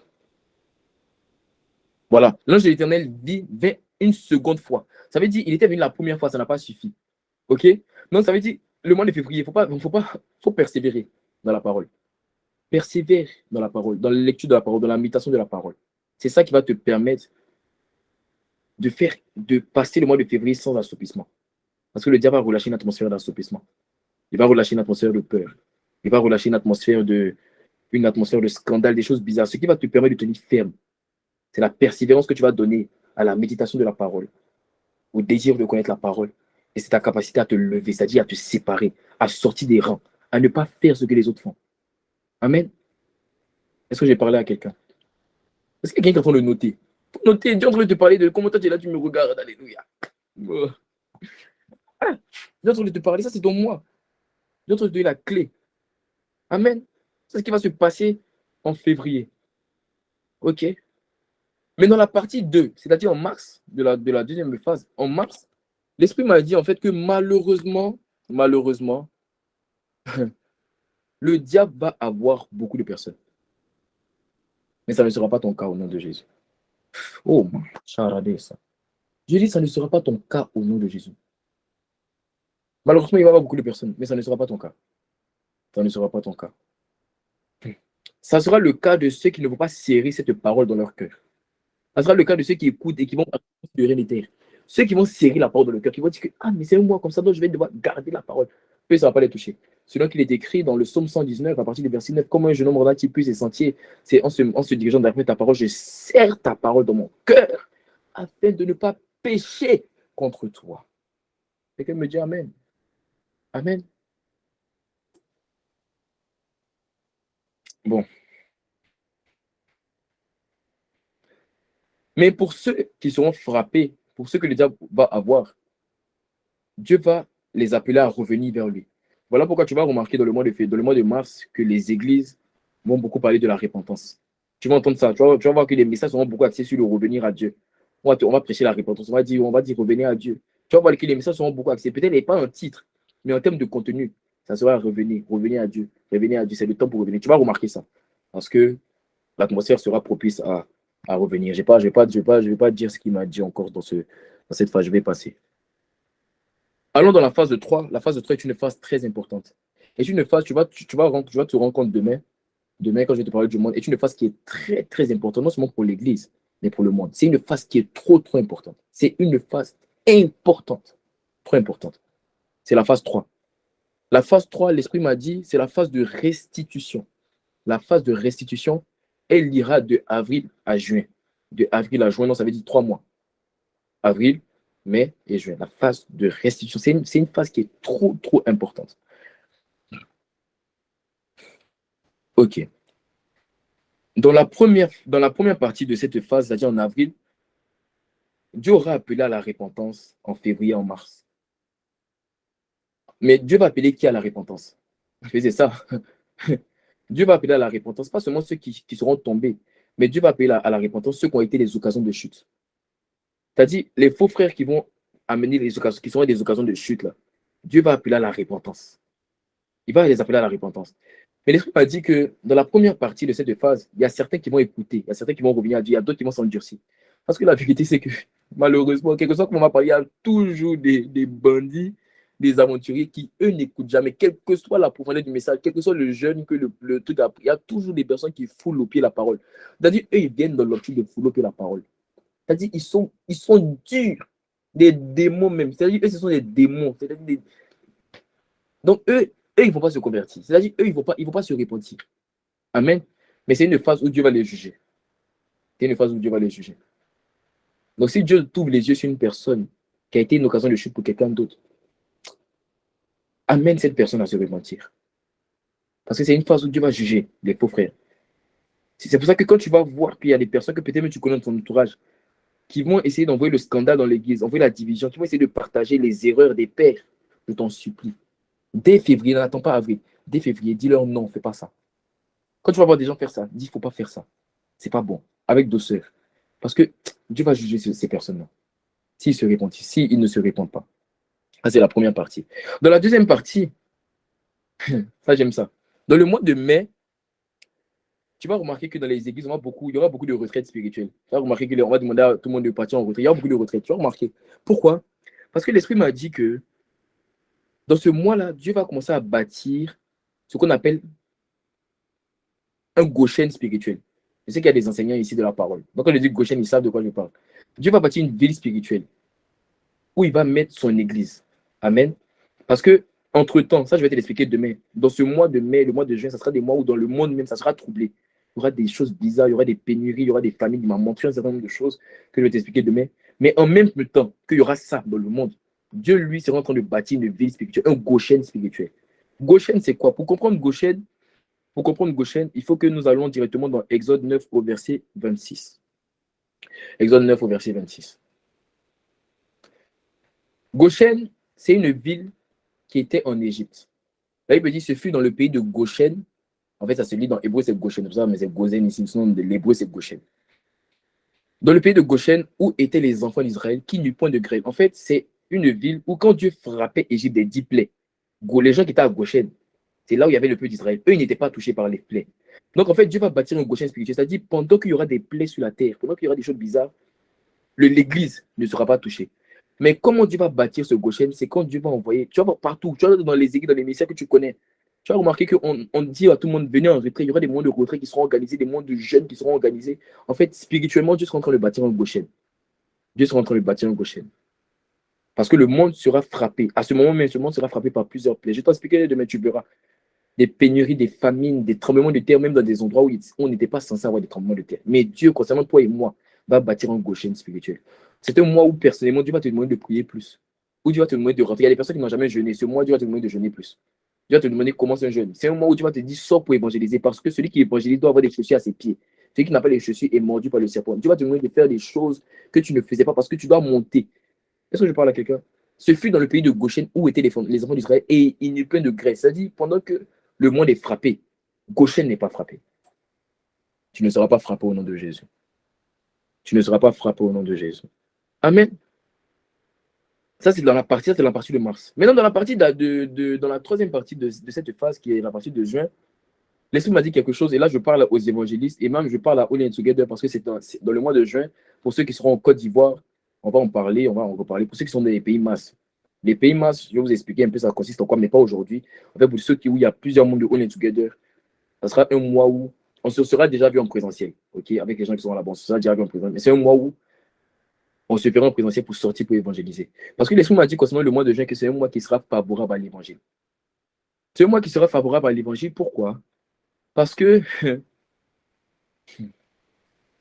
S1: Voilà. L'ange de l'Éternel vint une seconde fois. Ça veut dire, il était venu la première fois, ça n'a pas suffi. Ok? Donc, ça veut dire, le mois de février, faut persévérer dans la parole. Persévère dans la parole, dans la lecture de la parole, dans la méditation de la parole. C'est ça qui va te permettre de passer le mois de février sans assoupissement. Parce que le diable va relâcher une atmosphère d'assoupissement. Il va relâcher une atmosphère de peur. Il va relâcher une atmosphère de scandale, des choses bizarres. Ce qui va te permettre de tenir ferme, c'est la persévérance que tu vas donner à la méditation de la parole, au désir de connaître la parole. Et c'est ta capacité à te lever, c'est-à-dire à te séparer, à sortir des rangs, à ne pas faire ce que les autres font. Amen. Est-ce que j'ai parlé à quelqu'un? Est-ce que quelqu'un qui est en train de noter? Noter, Dieu est en train de te parler de comment toi tu es là, tu me regardes. Alléluia. Ah, Dieu est en train de te parler, ça c'est ton moi. Dieu est en train de te donner la clé. Amen. C'est ce qui va se passer en février. Ok. Mais dans la partie 2, c'est-à-dire en mars, de la deuxième phase, en mars, l'Esprit m'a dit en fait que malheureusement, le diable va avoir beaucoup de personnes. Mais ça ne sera pas ton cas au nom de Jésus. Oh, charadé ça. Je dis, ça ne sera pas ton cas au nom de Jésus. Malheureusement, il va y avoir beaucoup de personnes, mais ça ne sera pas ton cas. Ça ne sera pas ton cas. Ça sera le cas de ceux qui ne vont pas serrer cette parole dans leur cœur. Ça sera le cas de ceux qui écoutent et qui vont considérer les terres. Ceux qui vont serrer la parole dans le cœur, qui vont dire que ah, mais c'est moi comme ça, donc je vais devoir garder la parole. Eux, ça ne va pas les toucher. Selon qu'il est écrit dans le psaume 119, à partir du verset 9, comment un jeune homme rendra-t-il plus ses sentiers? C'est en se dirigeant d'après ta parole, je serre ta parole dans mon cœur afin de ne pas pécher contre toi. Quelqu'un me dit Amen. Amen. Bon. Mais pour ceux qui seront frappés, pour ceux que le diable va avoir, Dieu va les appeler à revenir vers lui. Voilà pourquoi tu vas remarquer dans le mois de mars que les églises vont beaucoup parler de la repentance. Tu vas entendre ça. Tu vas voir que les messages seront beaucoup axés sur le revenir à Dieu. On va prêcher la repentance. On va dire revenir à Dieu. Tu vas voir que les messages seront beaucoup axés. Peut-être pas un titre, mais en termes de contenu, ça sera revenir à Dieu. Revenir à Dieu, c'est le temps pour revenir. Tu vas remarquer ça. Parce que l'atmosphère sera propice à revenir. Je vais pas dire ce qu'il m'a dit encore dans cette phase. Je vais passer. Allons dans la phase de 3. La phase de 3 est une phase très importante. Et une phase, tu vas te rendre compte demain, quand je vais te parler du monde, est une phase qui est très, très importante, non seulement pour l'Église, mais pour le monde. C'est une phase qui est trop, trop importante. C'est une phase importante. Trop importante. C'est la phase 3. La phase 3, l'Esprit m'a dit, c'est la phase de restitution. La phase de restitution, elle ira de avril à juin. De avril à juin, non, ça veut dire 3 mois. Avril, mai et juin. La phase de restitution, c'est une phase qui est trop, trop importante. OK. Dans la première partie de cette phase, c'est-à-dire en avril, Dieu aura appelé à la repentance en février, en mars. Mais Dieu va appeler qui à la repentance? C'est ça. Dieu va appeler à la repentance, pas seulement ceux qui seront tombés, mais Dieu va appeler à la repentance ceux qui ont été les occasions de chute. C'est-à-dire les faux frères qui vont amener les occasions, qui seront des occasions de chute, là. Dieu va appeler à la repentance. Il va les appeler à la repentance. Mais l'Esprit m'a dit que dans la première partie de cette phase, il y a certains qui vont écouter, il y a certains qui vont revenir à Dieu, il y a d'autres qui vont s'endurcir. Parce que la vérité, c'est que malheureusement, quelque chose qu'on m'a parlé, il y a toujours des bandits, des aventuriers qui, eux, n'écoutent jamais, quelle que soit la profondeur du message, quel que soit le jeûne que le truc a pris, il y a toujours des personnes qui foulent au pied la parole. C'est-à-dire, eux, ils viennent dans l'optique de fouler au pied la parole. C'est-à-dire, ils sont durs, des démons même. C'est-à-dire, eux, ce sont des démons. Donc, eux, ils ne vont pas se convertir. C'est-à-dire, eux, ils ne vont pas se repentir. Amen. Mais c'est une phase où Dieu va les juger. C'est une phase où Dieu va les juger. Donc, si Dieu t'ouvre les yeux sur une personne qui a été une occasion de chute pour quelqu'un d'autre, amène cette personne à se repentir. Parce que c'est une phase où Dieu va juger les faux frères. C'est pour ça que quand tu vas voir qu'il y a des personnes que peut-être même tu connais dans ton entourage qui vont essayer d'envoyer le scandale dans l'église, envoyer la division, qui vont essayer de partager les erreurs des pères, je t'en supplie. Dès février, n'attends pas avril, dès février, dis-leur non, fais pas ça. Quand tu vas voir des gens faire ça, dis, il ne faut pas faire ça. C'est pas bon. Avec douceur. Parce que Dieu va juger ces personnes-là. S'ils se répondent, s'ils ne se répondent pas. Ça, c'est la première partie. Dans la deuxième partie, ça, j'aime ça. Dans le mois de mai, tu vas remarquer que dans les églises, il y aura beaucoup de retraites spirituelles. Tu vas remarquer qu'on va demander à tout le monde de partir en retraite. Il y aura beaucoup de retraites. Tu vas remarquer. Pourquoi? Parce que l'Esprit m'a dit que dans ce mois-là, Dieu va commencer à bâtir ce qu'on appelle un Goshen spirituel. Je sais qu'il y a des enseignants ici de la parole. Donc, quand je dis Goshen, ils savent de quoi je parle. Dieu va bâtir une ville spirituelle où il va mettre son église. Amen. Parce que, entre-temps, ça, je vais te l'expliquer demain. Dans ce mois de mai, le mois de juin, ça sera des mois où dans le monde même, ça sera troublé. Il y aura des choses bizarres, il y aura des pénuries, il y aura des familles. Il m'a montré un certain nombre de choses que je vais t'expliquer demain. Mais en même temps qu'il y aura ça dans le monde, Dieu, lui, sera en train de bâtir une ville spirituelle, un Goshen spirituel. Goshen, c'est quoi? Pour comprendre Goshen, il faut que nous allons directement dans Exode 9 au verset 26. Exode 9 au verset 26. Goshen, c'est une ville qui était en Égypte. La Bible dit ce fut dans le pays de Goshen. En fait, ça se lit dans hébreu, c'est Goshen, mais c'est Gozen ici. Sinon, de l'hébreu, c'est Goshen. Dans le pays de Goshen, où étaient les enfants d'Israël, qui n'eut point de grève. En fait, c'est une ville où, quand Dieu frappait Égypte des 10 plaies, les gens qui étaient à Goshen, c'est là où il y avait le peuple d'Israël. Eux, ils n'étaient pas touchés par les plaies. Donc, en fait, Dieu va bâtir un Goshen spirituel. C'est-à-dire, pendant qu'il y aura des plaies sur la terre, pendant qu'il y aura des choses bizarres, l'église ne sera pas touchée. Mais comment Dieu va bâtir ce Goshen? C'est quand Dieu va envoyer. Tu vas voir partout. Tu vas dans les églises, dans les ministères que tu connais. Tu vas remarquer qu'on dit à tout le monde, venez en retrait. Il y aura des moments de retrait qui seront organisés, des moments de jeunes qui seront organisés. En fait, spirituellement, Dieu sera en train de bâtir un Goshen. Dieu sera en train de bâtir un Goshen. Parce que le monde sera frappé. À ce moment même, ce monde sera frappé par plusieurs plaies. Je vais t'expliquer demain, tu verras. Des pénuries, des famines, des tremblements de terre, même dans des endroits où on n'était pas censé avoir des tremblements de terre. Mais Dieu, concernant toi et moi, va bâtir un Goshen spirituel. C'est un mois où, personnellement, Dieu va te demander de prier plus. Ou Dieu va te demander de rentrer. Il y a des personnes qui n'ont jamais jeûné. Ce mois, Dieu va te demander de jeûner plus. Dieu va te demander comment c'est un jeûne. C'est un mois où Dieu va te dire, sors pour évangéliser. Parce que celui qui évangélise doit avoir des chaussures à ses pieds. Celui qui n'a pas les chaussures est mordu par le serpent. Dieu va te demander de faire des choses que tu ne faisais pas parce que tu dois monter. Est-ce que je parle à quelqu'un? Ce fut dans le pays de Goshen où étaient les enfants d'Israël et il n'y eut plein de graisse. C'est-à-dire, pendant que le monde est frappé, Goshen n'est pas frappé. Tu ne seras pas frappé au nom de Jésus. Tu ne seras pas frappé au nom de Jésus. Amen. Ça, c'est dans la partie de mars. Maintenant, dans la troisième partie de cette phase, qui est la partie de juin, l'Esprit m'a dit quelque chose, et là, je parle aux évangélistes, et même je parle à All In Together, parce que c'est dans le mois de juin. Pour ceux qui seront en Côte d'Ivoire, on va en parler, on va en reparler. Pour ceux qui sont dans les pays masses, je vais vous expliquer un peu ça consiste en quoi, mais pas aujourd'hui. En fait, pour ceux où il y a plusieurs mondes de All In Together, ça sera un mois où on se sera déjà vu en présentiel, ok, avec les gens qui sont là-bas, on se sera déjà vu en présentiel. Mais c'est un mois où on se fera en présentiel pour sortir, pour évangéliser. Parce que l'Esprit m'a dit concernant le mois de juin que c'est un mois qui sera favorable à l'évangile. C'est moi qui serai favorable à l'évangile. Pourquoi? Parce que,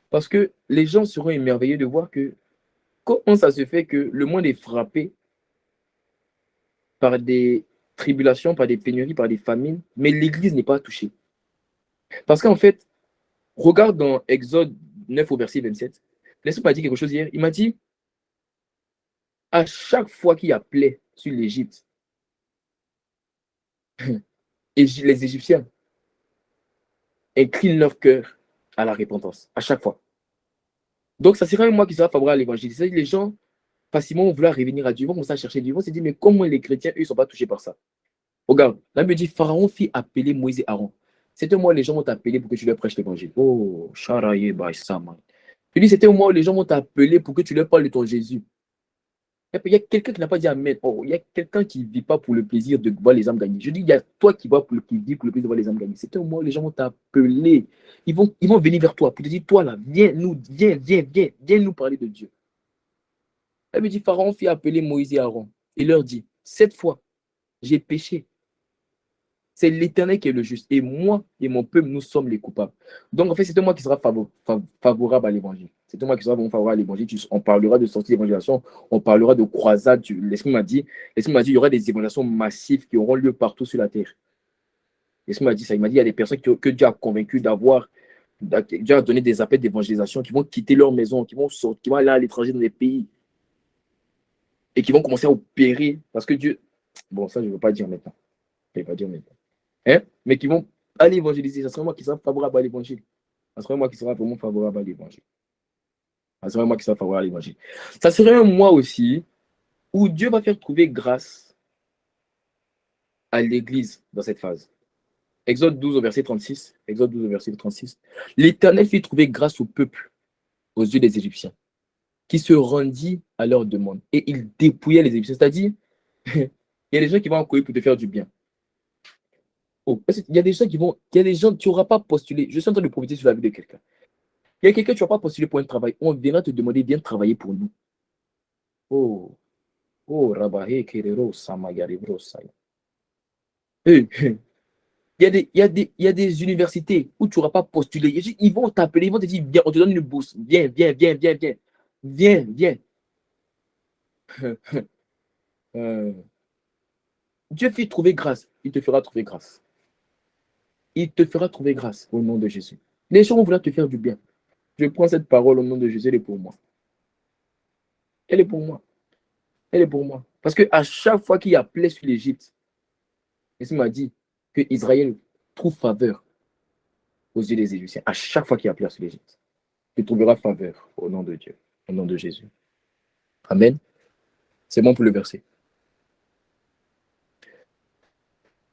S1: parce que les gens seront émerveillés de voir que comment ça se fait que le monde est frappé par des tribulations, par des pénuries, par des famines, mais l'Église n'est pas touchée. Parce qu'en fait, regarde dans Exode 9 au verset 27. L'Esprit m'a dit quelque chose hier. Il m'a dit, à chaque fois qu'il y a plaie sur l'Égypte, et les Égyptiens inclinent leur cœur à la repentance, à chaque fois. Donc, ça sera moi qui sera favorable à l'évangile. C'est-à-dire les gens, facilement, vont vouloir revenir à Dieu, vont commencer à chercher Dieu, ils vont se dire, mais comment les chrétiens, eux, ne sont pas touchés par ça? Regarde, là, me dit, Pharaon fit appeler Moïse et Aaron. C'était moi, les gens vont t'appeler pour que tu leur prêches l'évangile. Oh, charaye, baïsama. Je dis, c'était moi, les gens vont t'appeler pour que tu leur parles de ton Jésus. Il y a quelqu'un qui n'a pas dit Amen. Oh, il y a quelqu'un qui ne vit pas pour le plaisir de voir les âmes gagner. Je dis, il y a toi qui, qui vis pour le plaisir de voir les âmes gagner. C'est un moment où les gens vont t'appeler. Ils vont venir vers toi pour te dire, toi là, viens nous parler de Dieu. Elle me dit, Pharaon fit appeler Moïse et Aaron. Et leur dit, cette fois, j'ai péché. C'est l'Éternel qui est le juste. Et moi et mon peuple, nous sommes les coupables. Donc, en fait, c'est moi qui sera favorable à l'évangile. C'est moi qui sera favorable à l'évangile. On parlera de sortie d'évangélisation, on parlera de croisade. L'Esprit m'a dit, il y aura des évangélisations massives qui auront lieu partout sur la terre. L'Esprit m'a dit ça. Il m'a dit, il y a des personnes que Dieu a convaincues d'avoir, Dieu a donné des appels d'évangélisation qui vont quitter leur maison, qui vont sortir, qui vont aller à l'étranger dans des pays et qui vont commencer à opérer. Parce que Dieu, bon, ça, je ne veux pas dire maintenant. Je ne vais pas dire maintenant. Hein? Mais qui vont aller évangéliser. Ça serait moi qui serai favorable à l'évangile. Ça serait moi qui serai vraiment favorable à l'évangile. Ça serait moi qui serai favorable à l'évangile. Ça serait un mois aussi où Dieu va faire trouver grâce à l'église dans cette phase. Exode 12 au verset 36. Exode 12 au verset 36. L'Éternel fit trouver grâce au peuple aux yeux des Égyptiens, qui se rendit à leur demande. Et il dépouillait les Égyptiens. C'est-à-dire, il y a des gens qui vont accueillir pour te faire du bien. Oh, il y a des gens il y a des gens, tu n'auras pas postulé. Je suis en train de profiter sur la vie de quelqu'un. Il y a quelqu'un, tu ne vas pas postuler pour un travail. On viendra te demander, viens travailler pour nous. Oh, oh, Rabahe, Kerero, Samagari, Brosaya. Il y a des universités où tu n'auras pas postulé. Ils vont t'appeler, ils vont te dire, viens, on te donne une bourse. Viens. Viens. Dieu fit trouver grâce. Il te fera trouver grâce. Il te fera trouver grâce au nom de Jésus. Les gens vont vouloir te faire du bien. Je prends cette parole au nom de Jésus, elle est pour moi. Elle est pour moi. Elle est pour moi. Parce qu'à chaque fois qu'il y a plaie sur l'Égypte, Jésus m'a dit que Israël trouve faveur aux yeux des Égyptiens. À chaque fois qu'il y a plaie sur l'Égypte, tu trouveras faveur au nom de Dieu, au nom de Jésus. Amen. C'est bon pour le verset.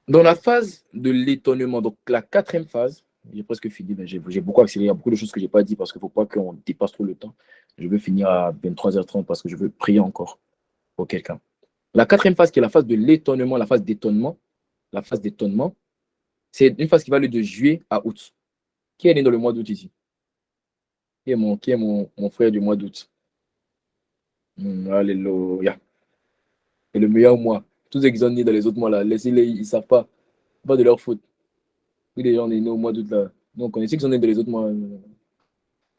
S1: Dans la phase de l'étonnement, donc la quatrième phase, j'ai presque fini, mais j'ai beaucoup accéléré. Il y a beaucoup de choses que je n'ai pas dit parce qu'il ne faut pas qu'on dépasse trop le temps. Je veux finir à 23h30 parce que je veux prier encore pour quelqu'un. La quatrième phase, qui est la phase de l'étonnement, la phase d'étonnement, c'est une phase qui va aller de juillet à août. Qui est né dans le mois d'août ici? Qui est mon frère du mois d'août? Alléluia. C'est le meilleur mois. Tous ceux qui sont nés dans les autres mois, là, laissez-les, ils ne savent pas. Pas de leur faute. Tous les gens sont nés au mois d'août, là. Donc, on est ceux qui sont nés dans les autres mois.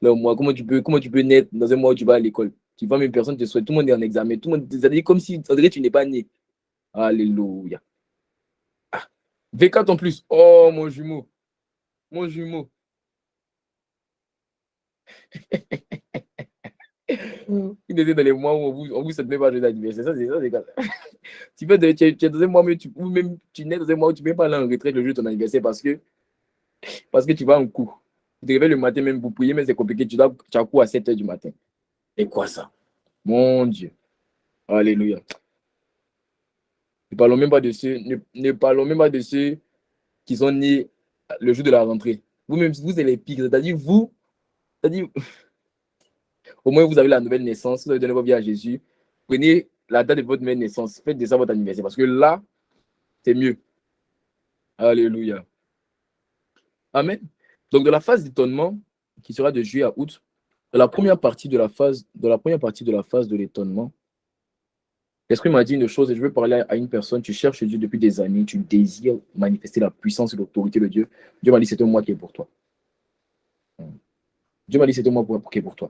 S1: Là, mois. Comment tu peux naître dans un mois où tu vas à l'école? Tu vois, même personne te souhaite. Tout le monde est en examen. Tout le monde, c'est-à-dire comme si, on dirait que tu n'es pas né. Alléluia. Ah, V4 en plus. Oh, mon jumeau. Mon jumeau. Il était dans les mois où on vous souhaite même pas de l'anniversaire. Ça, c'est ça. Tu es dans un mois, ou même tu nais dans un mois où tu ne peux pas aller en retraite le jour de ton anniversaire parce que tu vas en cours. Tu te réveilles le matin même pour prier, mais c'est compliqué. Tu as cours à 7h du matin. Et quoi ça? Mon Dieu. Alléluia. Ne parlons même pas de ceux, ne parlons même pas de ceux qui sont nés le jour de la rentrée. Vous-même, vous, c'est les pires. C'est-à-dire, au moins, vous avez la nouvelle naissance, vous avez donné votre vie à Jésus. Prenez la date de votre nouvelle naissance. Faites de ça votre anniversaire. Parce que là, c'est mieux. Alléluia. Amen. Donc, de la phase d'étonnement, qui sera de juillet à août, dans la première partie de la phase de l'étonnement, L'Esprit m'a dit une chose et je veux parler à une personne. Tu cherches Dieu depuis des années, tu désires manifester la puissance et l'autorité de Dieu. Dieu m'a dit, c'est moi qui est pour toi. Dieu m'a dit, c'est moi qui est pour toi.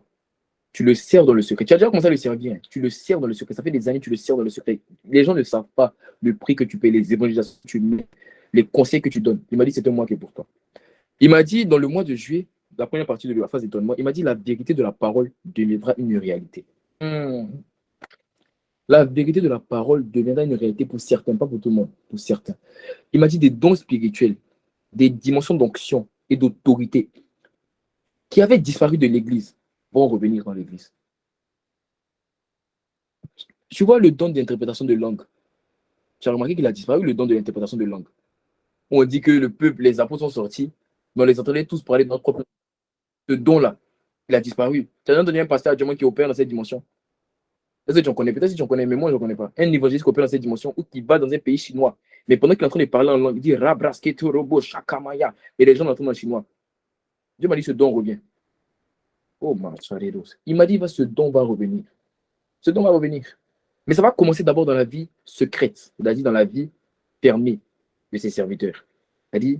S1: Tu le sers dans le secret. Tu as déjà commencé à le servir. Hein. Tu le sers dans le secret. Ça fait des années que tu le sers dans le secret. Les gens ne savent pas le prix que tu payes, les évangélisations que tu mets, les conseils que tu donnes. Il m'a dit, c'est moi qui est pour toi. Il m'a dit, dans le mois de juillet, la première partie de la phase d'étonnement, il m'a dit, la vérité de la parole deviendra une réalité. La vérité de la parole deviendra une réalité pour certains, pas pour tout le monde, pour certains. Il m'a dit des dons spirituels, des dimensions d'onction et d'autorité qui avaient disparu de l'Église vont revenir dans l'Église. Tu vois le don d'interprétation de langue. Tu as remarqué qu'il a disparu, le don de l'interprétation de langue. On dit que le peuple, les apôtres sont sortis, mais on les entendait tous parler de notre propre. Ce don-là, il a disparu. Tu as entendu un pasteur adjoint qui opère dans cette dimension. Est-ce que tu en connais? Peut-être si tu en connais, mais moi, je ne connais pas. Un évangéliste qui opère dans cette dimension ou qui va dans un pays chinois. Mais pendant qu'il est en train de parler en langue, il dit Rabraske Robo Shakamaya. Et les gens l'entendent en chinois. Dieu m'a dit ce don revient. Oh, il m'a dit ce don va revenir. Ce don va revenir. Mais ça va commencer d'abord dans la vie secrète, c'est-à-dire dans la vie fermée de ses serviteurs. C'est-à-dire,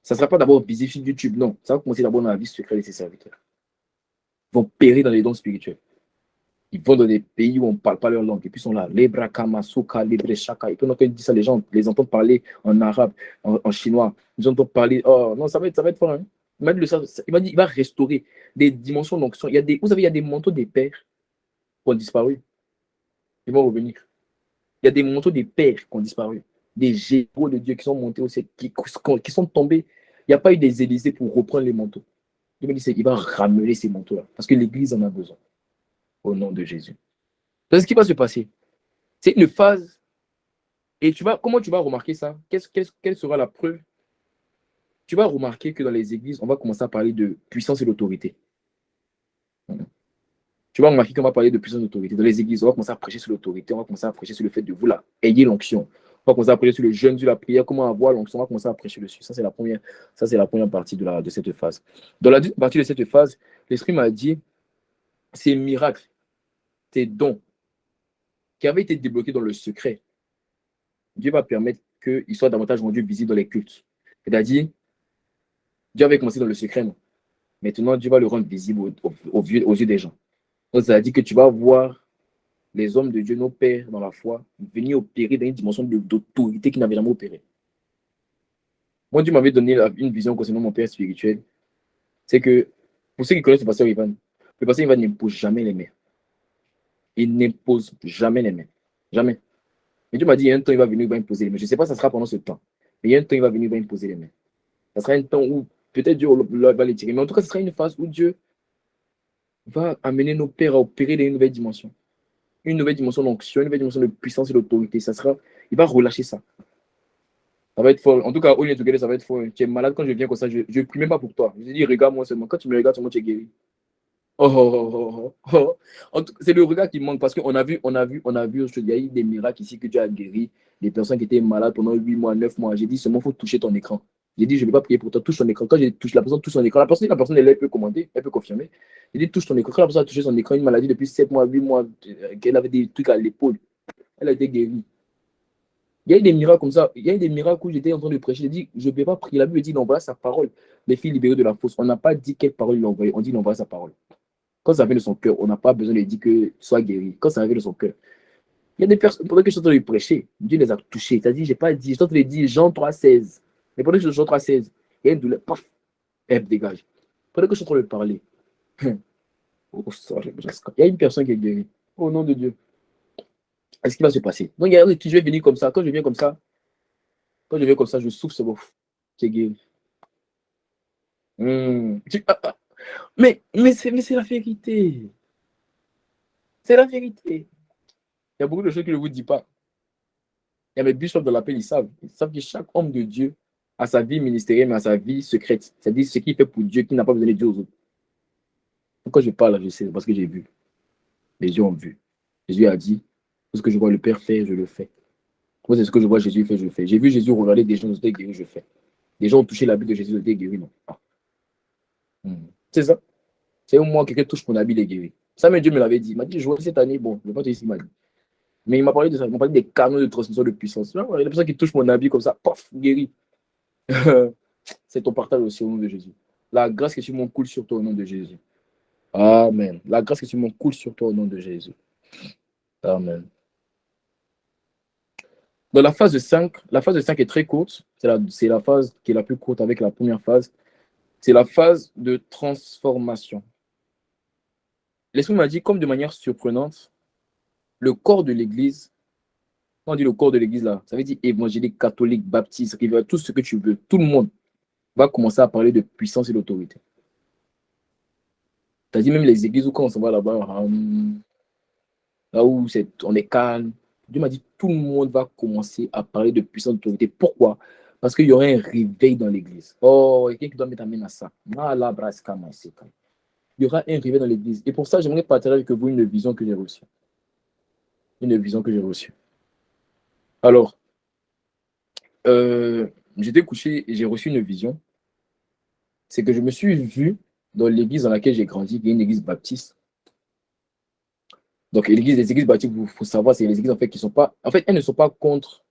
S1: ça ne sera pas d'abord visible sur YouTube, non. Ça va commencer d'abord dans la vie secrète de ses serviteurs. Ils vont périr dans les dons spirituels. Ils vont dans des pays où on ne parle pas leur langue. Et puis ils sont là, Lebra Kamasuka, Lebre Shaka. Et puis quand ils disent ça, les gens les entendent parler en arabe, en chinois. Ils entendent parler. Oh non, ça va être fort. Hein. Il m'a dit, il va restaurer des dimensions d'onction. Vous savez, il y a des manteaux des pères qui ont disparu. Ils vont revenir. Il y a des manteaux des pères qui ont disparu. Des géants de Dieu qui sont montés aussi, qui sont tombés. Il n'y a pas eu des Élysées pour reprendre les manteaux. Il va ramener ces manteaux-là. Parce que l'Église en a besoin. Au nom de Jésus. C'est ce qui va se passer. C'est une phase. Et comment tu vas remarquer ça? Quelle sera la preuve? Tu vas remarquer que dans les églises, on va commencer à parler de puissance et d'autorité. Tu vas remarquer qu'on va parler de puissance et d'autorité. Dans les églises, on va commencer à prêcher sur l'autorité. On va commencer à prêcher sur le fait de vous là, ayez l'onction. On va commencer à prêcher sur le jeûne, sur la prière, comment avoir l'onction. On va commencer à prêcher dessus. Ça, c'est la première partie de cette phase. Dans la deuxième partie de cette phase, l'Esprit m'a dit, ces miracles, ces dons qui avaient été débloqués dans le secret, Dieu va permettre qu'ils soient davantage rendus visibles dans les cultes. C'est-à-dire, Dieu avait commencé dans le secret, non? Maintenant, Dieu va le rendre visible aux yeux des gens. Donc, ça veut dire que tu vas voir les hommes de Dieu, nos pères dans la foi, venir opérer dans une dimension d'autorité qu'ils n'avaient jamais opéré. Moi, Dieu m'avait donné une vision concernant mon père spirituel. C'est que, pour ceux qui connaissent le pasteur Ivan n'impose jamais les mains. Il n'impose jamais les mains. Jamais. Mais Dieu m'a dit, il y a un temps, il va venir, il va imposer les mains. Je ne sais pas si ça sera pendant ce temps. Mais il y a un temps, il va venir, il va imposer les mains. Ça sera un temps où peut-être Dieu va les tirer. Mais en tout cas, ce sera une phase où Dieu va amener nos pères à opérer dans une nouvelle dimension. Une nouvelle dimension d'onction, une nouvelle dimension de puissance et d'autorité. Il va relâcher ça. Ça va être fort. En tout cas, au lieu de ça va être fort. Tu es malade quand je viens comme ça. Je ne prie même pas pour toi. Je dis, regarde-moi seulement. Quand tu me regardes seulement, tu es guéri. C'est le regard qui manque parce qu'on a vu, il y a eu des miracles ici que Dieu a guéri, des personnes qui étaient malades pendant 8 mois, 9 mois. J'ai dit seulement, il faut toucher ton écran. J'ai dit, je ne vais pas prier pour toi, touche ton écran. Quand j'ai touché la personne, touche son écran. La personne, elle peut commenter, elle peut confirmer. J'ai dit, touche ton écran. Quand la personne a touché son écran, une maladie depuis 7 mois, 8 mois, qu'elle avait des trucs à l'épaule, elle a été guérie. Il y a eu des miracles comme ça. Il y a eu des miracles où j'étais en train de prêcher. J'ai dit, je ne vais pas prier. La Bible dit, il envoie sa parole. Les filles libérées de la fosse. On n'a pas dit quelle parole il a envoyé. On dit, il envoie sa parole. Quand ça vient de son cœur, on n'a pas besoin de dire que soit guéri. Quand ça vient de son cœur. Il y a des personnes, pendant que je suis en train de prêcher, Dieu les a touchés. C'est-à-dire, je n'ai pas dit, je suis en train de dire Jean 3,16. Mais pendant que je suis en Jean 3,16, il y a une douleur, paf, elle dégage. Pendant que je suis en train de parler, il y a une personne qui est guérie. Au nom de Dieu. Qu'est-ce qui va se passer? Donc, je vais venir comme ça. Quand je viens comme ça, je souffle, c'est bon. Tu es guéri. Mais c'est la vérité. C'est la vérité. Il y a beaucoup de choses que je ne vous dis pas. Il y a mes bishops de l'appel, ils savent. Ils savent que chaque homme de Dieu a sa vie ministérielle, mais a sa vie secrète. C'est-à-dire ce qu'il fait pour Dieu, qui n'a pas besoin de Dieu aux autres. Donc, quand je parle, je sais, parce que j'ai vu. Les yeux ont vu. Jésus a dit, tout ce que je vois le Père faire, je le fais. Moi, c'est ce que je vois Jésus faire, je le fais. J'ai vu Jésus regarder des gens, ils étaient guéris, je le fais. Des gens ont touché l'habit de Jésus, ils étaient guéris, non. C'est ça. C'est au moins quelqu'un touche mon habit, il est guéri. Ça, mais Dieu me l'avait dit. Il m'a dit, je vois cette année, bon, je ne vais pas te dire ce qu'il m'a dit. Mais il m'a parlé de ça, il m'a parlé des canaux de transmission de puissance. Il y a des personnes qui touchent mon habit comme ça, pof, guéri. C'est ton partage aussi au nom de Jésus. La grâce que tu montes coule sur toi au nom de Jésus. Amen. La grâce que tu montes coule sur toi au nom de Jésus. Amen. Dans la phase de 5 est très courte. C'est la phase qui est la plus courte avec la première phase. C'est la phase de transformation. L'Esprit m'a dit, comme de manière surprenante, le corps de l'Église, quand on dit le corps de l'Église là, ça veut dire évangélique, catholique, baptiste, tout ce que tu veux. Tout le monde va commencer à parler de puissance et d'autorité. C'est-à-dire même les églises où quand on s'en va là-bas, là où on est calme, Dieu m'a dit, tout le monde va commencer à parler de puissance et d'autorité. Pourquoi? Parce qu'il y aura un réveil dans l'église. Oh, il y a quelqu'un qui doit mettre la main à ça. Il y aura un réveil dans l'église. Et pour ça, j'aimerais partager avec vous une vision que j'ai reçue. Une vision que j'ai reçue. Alors, j'étais couché et j'ai reçu une vision. C'est que je me suis vu dans l'église dans laquelle j'ai grandi, qui est une église baptiste. Donc, les églises baptistes, il faut savoir, c'est les églises en fait qui sont pas. En fait, elles ne sont pas contre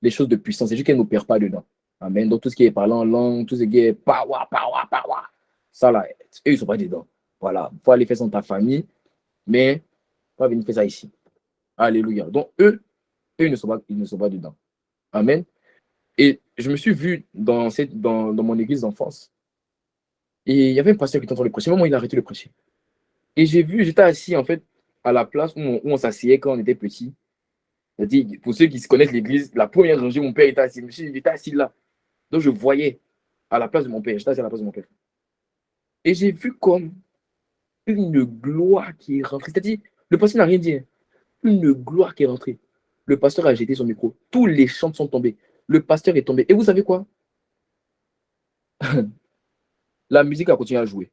S1: les choses de puissance, c'est juste qu'elles n'opèrent pas dedans. Amen. Donc, tout ce qui est parlant en langue, tout ce qui est power, ça là, eux, ils ne sont pas dedans. Voilà. Il faut aller faire ça dans ta famille, mais pas venir faire ça ici. Alléluia. Donc, ils ne sont pas dedans. Amen. Et je me suis vu dans mon église d'enfance. Et il y avait un pasteur qui était en train de prêcher. Au moment où il a arrêté de prêcher. Et j'étais assis en fait à la place où on s'asseyait quand on était petit. C'est-à-dire, pour ceux qui se connaissent l'église, la première rangée, mon père était assis. J'étais assis là. Donc je voyais à la place de mon père. J'étais assis à la place de mon père. Et j'ai vu comme une gloire qui est rentrée. C'est-à-dire, le pasteur n'a rien dit. Une gloire qui est rentrée. Le pasteur a jeté son micro. Tous les chants sont tombés. Le pasteur est tombé. Et vous savez quoi? La musique a continué à jouer.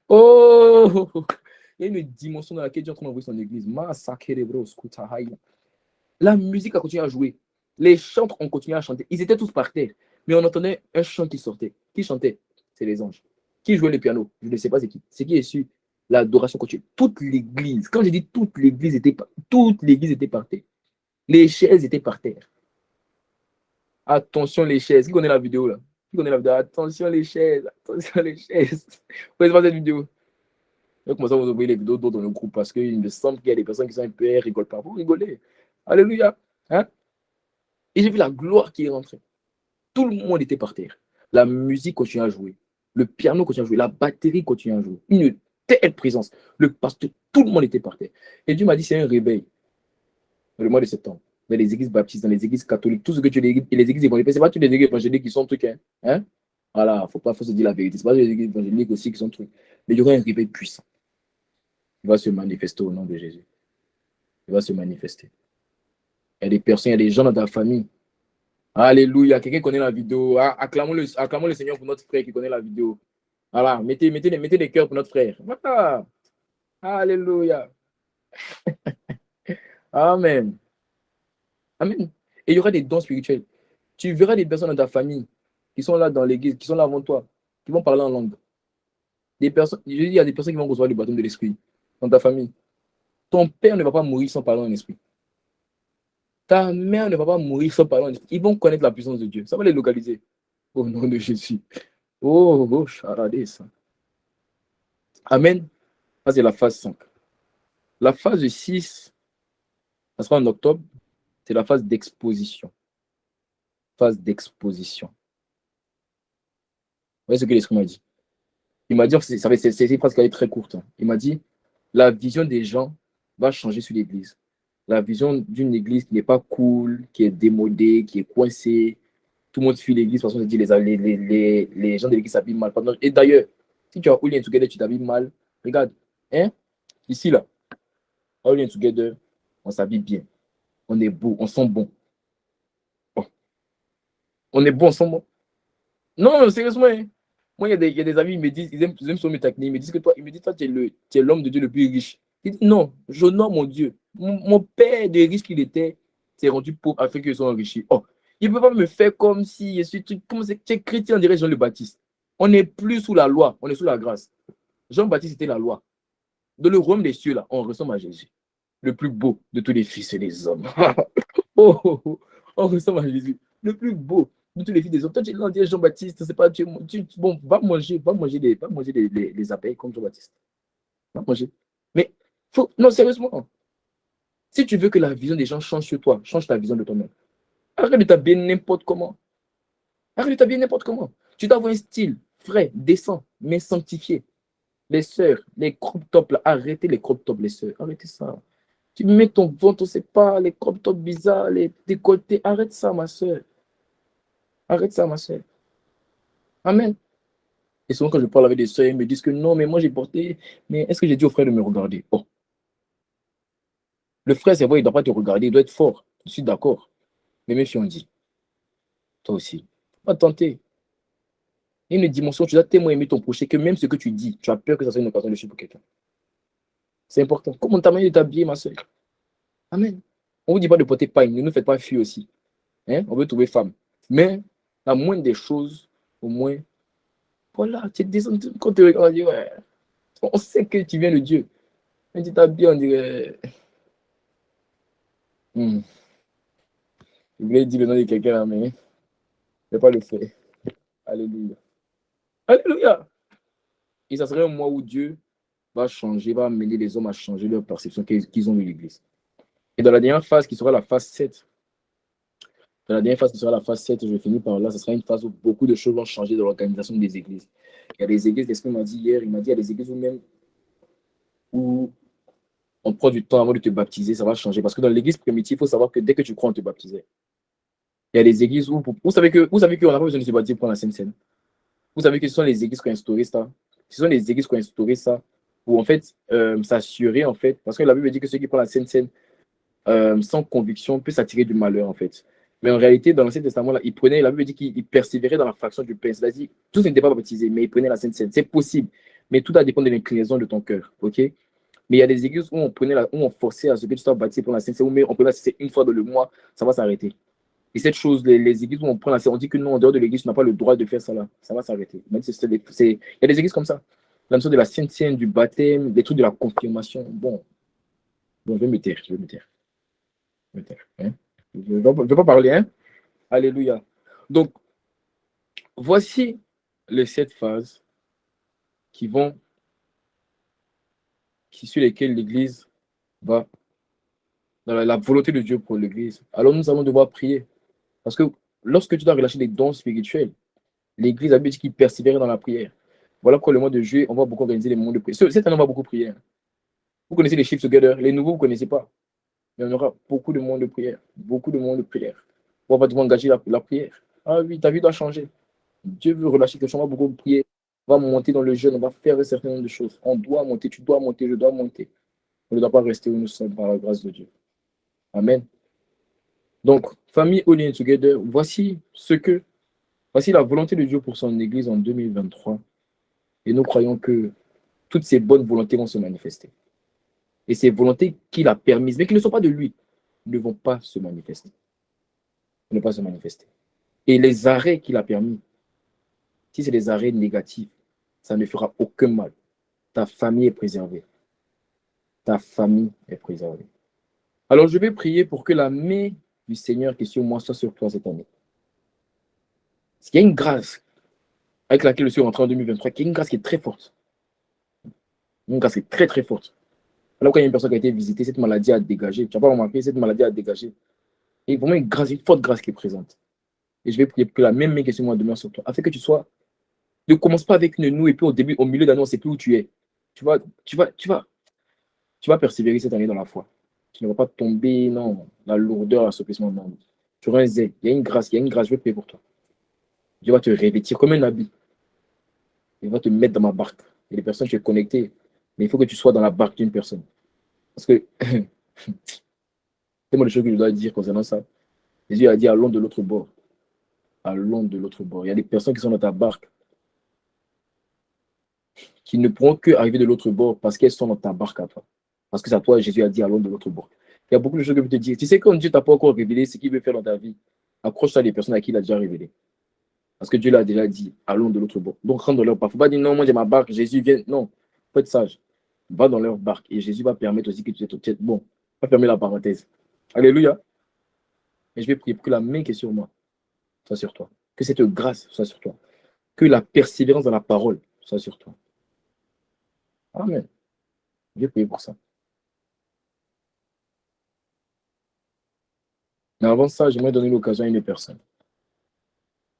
S1: Oh! Il y a une dimension dans laquelle Dieu est en train d'envoyer son église. La musique a continué à jouer. Les chantres ont continué à chanter. Ils étaient tous par terre. Mais on entendait un chant qui sortait. Qui chantait? C'est les anges. Qui jouait le piano? Je ne sais pas c'est qui. C'est qui est su l'adoration continue. Toute l'église. Quand j'ai dit toute l'église était par terre. Les chaises étaient par terre. Attention les chaises. Qui connaît la vidéo là? Qui connaît la vidéo? Attention les chaises. Attention les chaises. Vous connaissez pas cette vidéo? Je vais commencer à vous envoyer les vidéos dans le groupe parce qu'il me semble qu'il y a des personnes qui sont un peu rigolent pas. Vous rigolez. Alléluia. Hein? Et j'ai vu la gloire qui est rentrée. Tout le monde était par terre. La musique continuait à jouer. Le piano continuait à jouer. La batterie continuait à jouer. Une telle présence. Le pasteur, tout le monde était par terre. Et Dieu m'a dit, c'est un réveil. Dans le mois de septembre. Dans les églises baptistes, dans les églises catholiques, tout ce que tu dis, et les églises évangéliques. Ce n'est pas toutes les églises évangéliques qui sont trucs. Hein? Voilà, il faut se dire la vérité. Ce n'est pas les églises évangéliques aussi qui sont trucs. Mais il y aura un réveil puissant. Il va se manifester au nom de Jésus. Il va se manifester. Il y a des personnes, il y a des gens dans ta famille. Alléluia. Quelqu'un connaît la vidéo. Acclamons le Seigneur pour notre frère qui connaît la vidéo. Voilà. Mettez des cœurs pour notre frère. Voilà. Alléluia. Amen. Amen. Et il y aura des dons spirituels. Tu verras des personnes dans ta famille qui sont là dans l'église, qui sont là avant toi, qui vont parler en langue. Des personnes, je dis, il y a des personnes qui vont recevoir le baptême de l'esprit dans ta famille. Ton père ne va pas mourir sans parler en esprit. Ta mère ne va pas mourir sans parler en esprit. Ils vont connaître la puissance de Dieu. Ça va les localiser. Au nom de Jésus. Oh, charadé ça. Amen. Ça, c'est la phase 5. La phase 6, ça sera en octobre. C'est la phase d'exposition. Phase d'exposition. Vous voyez ce que l'Esprit m'a dit? Il m'a dit, c'est une phrase qui est très courte. Il m'a dit, la vision des gens va changer sur l'église. La vision d'une église qui n'est pas cool, qui est démodée, qui est coincée. Tout le monde suit l'église parce qu'on se dit les gens de l'église s'habillent mal. Et d'ailleurs, si tu as All In Together, tu t'habilles mal. Regarde, hein? Ici, là, All In Together, on s'habille bien. On est beau, on sent bon. On est bon, on sent bon. Non, sérieusement, hein. Moi, il y a des amis, ils me disent, ils aiment me taquiner. Ils me disent que toi, tu es l'homme de Dieu le plus riche. Je dis, non, j'honore mon Dieu. Mon père, de riche qu'il était, s'est rendu pauvre afin qu'ils soient enrichis. Oh, il ne peut pas me faire comme si je suis comme si tu es chrétien, on dirait Jean le Baptiste. On n'est plus sous la loi, on est sous la grâce. Jean-Baptiste, c'était la loi. Dans le royaume des cieux, là, on ressemble à Jésus, le plus beau de tous les fils et des hommes. Oh, oh, oh, on ressemble à Jésus, le plus beau de tous les fils des hommes. Toi, tu es Jean-Baptiste, c'est pas, bon, va manger les abeilles comme Jean-Baptiste. Va manger. Mais, non, sérieusement, si tu veux que la vision des gens change sur toi, change ta vision de toi-même. Arrête de t'habiller n'importe comment. Arrête de t'habiller n'importe comment. Tu dois avoir un style frais, décent, mais sanctifié. Les sœurs, les crop tops, là, arrêtez les crop tops, les sœurs. Arrêtez ça. Tu mets ton ventre, on ne sait pas, les crop tops bizarres, les décolletés. Arrête ça, ma sœur. Arrête ça, ma sœur. Amen. Et souvent, quand je parle avec des sœurs, ils me disent que non, mais moi j'ai porté. Mais est-ce que j'ai dit au frère de me regarder? Oh. Le frère, c'est vrai, il ne doit pas te regarder, il doit être fort. Je suis d'accord. Mais même si on dit, toi aussi, pas tenter. Il y a une dimension, tu dois tellement aimer ton prochain que même ce que tu dis, tu as peur que ça soit une occasion de chute pour quelqu'un. C'est important. Comment ta manière de t'habiller, ma soeur? Amen. On ne vous dit pas de porter paille, ne nous faites pas fuir aussi. Hein? On veut trouver femme. Mais la moindre des choses, au moins, voilà, tu es descendu, quand tu regardes, on dit, ouais, on sait que tu viens de Dieu. Quand tu t'habilles, on dirait, je voulais dire le nom de quelqu'un là, mais je ne vais pas le faire. Alléluia. Alléluia. Et ça serait un mois où Dieu va changer, va amener les hommes à changer leur perception qu'ils ont de l'Église. Et dans la dernière phase, qui sera la phase 7, dans la dernière phase, qui sera la phase 7, je finis par là, ce sera une phase où beaucoup de choses vont changer dans l'organisation des églises. Il y a des églises, l'Esprit m'a dit hier, il m'a dit, il y a des églises où même où on prend du temps avant de te baptiser, ça va changer. Parce que dans l'église primitive, il faut savoir que dès que tu crois, on te baptisait. Il y a des églises où vous savez qu'on n'a pas besoin de se baptiser pour la Sainte Seine. Vous savez que ce sont les églises qui ont instauré ça. Ce sont les églises qui ont instauré ça pour en fait s'assurer en fait, parce que la Bible dit que ceux qui prennent la Sainte Seine sans conviction peut s'attirer du malheur en fait. Mais en réalité, dans l'Ancien Testament, là, la Bible dit qu'il persévérait dans la fraction du pain. C'est-à-dire, tous n'étaient pas baptisés, mais ils prenaient la Sainte Seine. C'est possible, mais tout a dépendre de l'inclinaison de ton cœur, ok? Mais il y a des églises où on forçait à ce que tu sois baptisé pour la Sainte Seine, mais on peut c'est une fois dans le mois, ça va s'arrêter. Et cette chose, les églises où on prend la Sainte, on dit que non, en dehors de l'église, tu n'as pas le droit de faire ça là, ça va s'arrêter. Il y a des églises comme ça. La notion de la Sainte Seine, du baptême, des trucs de la confirmation. Bon, je vais me taire, Hein? Je ne vais pas parler, hein? Alléluia. Donc, voici les 7 phases sur lesquelles l'Église va, dans la volonté de Dieu pour l'Église. Alors, nous allons devoir prier. Parce que lorsque tu dois relâcher des dons spirituels, l'Église a dit qu'il persévérait dans la prière. Voilà pourquoi le mois de juillet, on va beaucoup organiser les moments de prière. Cette année, on va beaucoup prier. Vous connaissez les Chiefs Together. Les nouveaux, vous ne connaissez pas. Mais on aura beaucoup de moments de prière. Beaucoup de moments de prière. On va devoir engager la prière. Ah oui, ta vie doit changer. Dieu veut relâcher quelque chose. On va beaucoup prier. On va monter dans le jeûne. On va faire un certain nombre de choses. On doit monter. Tu dois monter. Je dois monter. On ne doit pas rester où nous sommes par la grâce de Dieu. Amen. Donc, famille All In Together, voici la volonté de Dieu pour son Église en 2023. Et nous croyons que toutes ces bonnes volontés vont se manifester. Et ces volontés qu'il a permises, mais qui ne sont pas de lui, ne vont pas se manifester. Ne pas se manifester. Et les arrêts qu'il a permis, si c'est des arrêts négatifs, ça ne fera aucun mal. Ta famille est préservée. Ta famille est préservée. Alors, je vais prier pour que la main du Seigneur qui est sur moi soit sur toi cette année. Parce qu'il y a une grâce avec laquelle je suis rentré en 2023, qui est une grâce qui est très forte. Une grâce qui est très, très forte. Alors, quand il y a une personne qui a été visitée, cette maladie a dégagé. Tu n'as pas remarqué, cette maladie a dégagé. Et vraiment une forte grâce qui est présente. Et je vais prier pour que la même main qui est sur moi demeure sur toi, afin que tu sois. Ne commence pas avec une noue et puis au milieu d'année, on ne sait plus où tu es. Tu vas persévérer cette année dans la foi. Tu ne vas pas tomber dans la lourdeur, l'assouplissement. Non. Tu auras un zèle. Il y a une grâce, je vais prier pour toi. Dieu va te revêtir comme un habit. Il va te mettre dans ma barque. Il y a des personnes, tu es connecté, mais il faut que tu sois dans la barque d'une personne. Parce que, c'est moi les choses que je dois dire concernant ça. Jésus a dit, allons de l'autre bord. Allons de l'autre bord. Il y a des personnes qui sont dans ta barque, qui ne pourront que arriver de l'autre bord parce qu'elles sont dans ta barque à toi. Parce que c'est à toi, Jésus a dit, allons de l'autre bord. Il y a beaucoup de choses que je peux te dire. Tu sais, quand Dieu t'a pas encore révélé ce qu'il veut faire dans ta vie, accroche-toi à des personnes à qui il a déjà révélé. Parce que Dieu l'a déjà dit, allons de l'autre bord. Donc, rentre de leur part. Il ne faut pas dire, non, moi j'ai ma barque, Jésus vient. Non, faut être sage. va dans leur barque. Et Jésus va permettre aussi que tu aies bon, va fermer la parenthèse. Alléluia. Et je vais prier pour que la main qui est sur moi soit sur toi. Que cette grâce soit sur toi. Que la persévérance dans la parole soit sur toi. Amen. Je vais prier pour ça. Mais avant ça, j'aimerais donner l'occasion à une personne.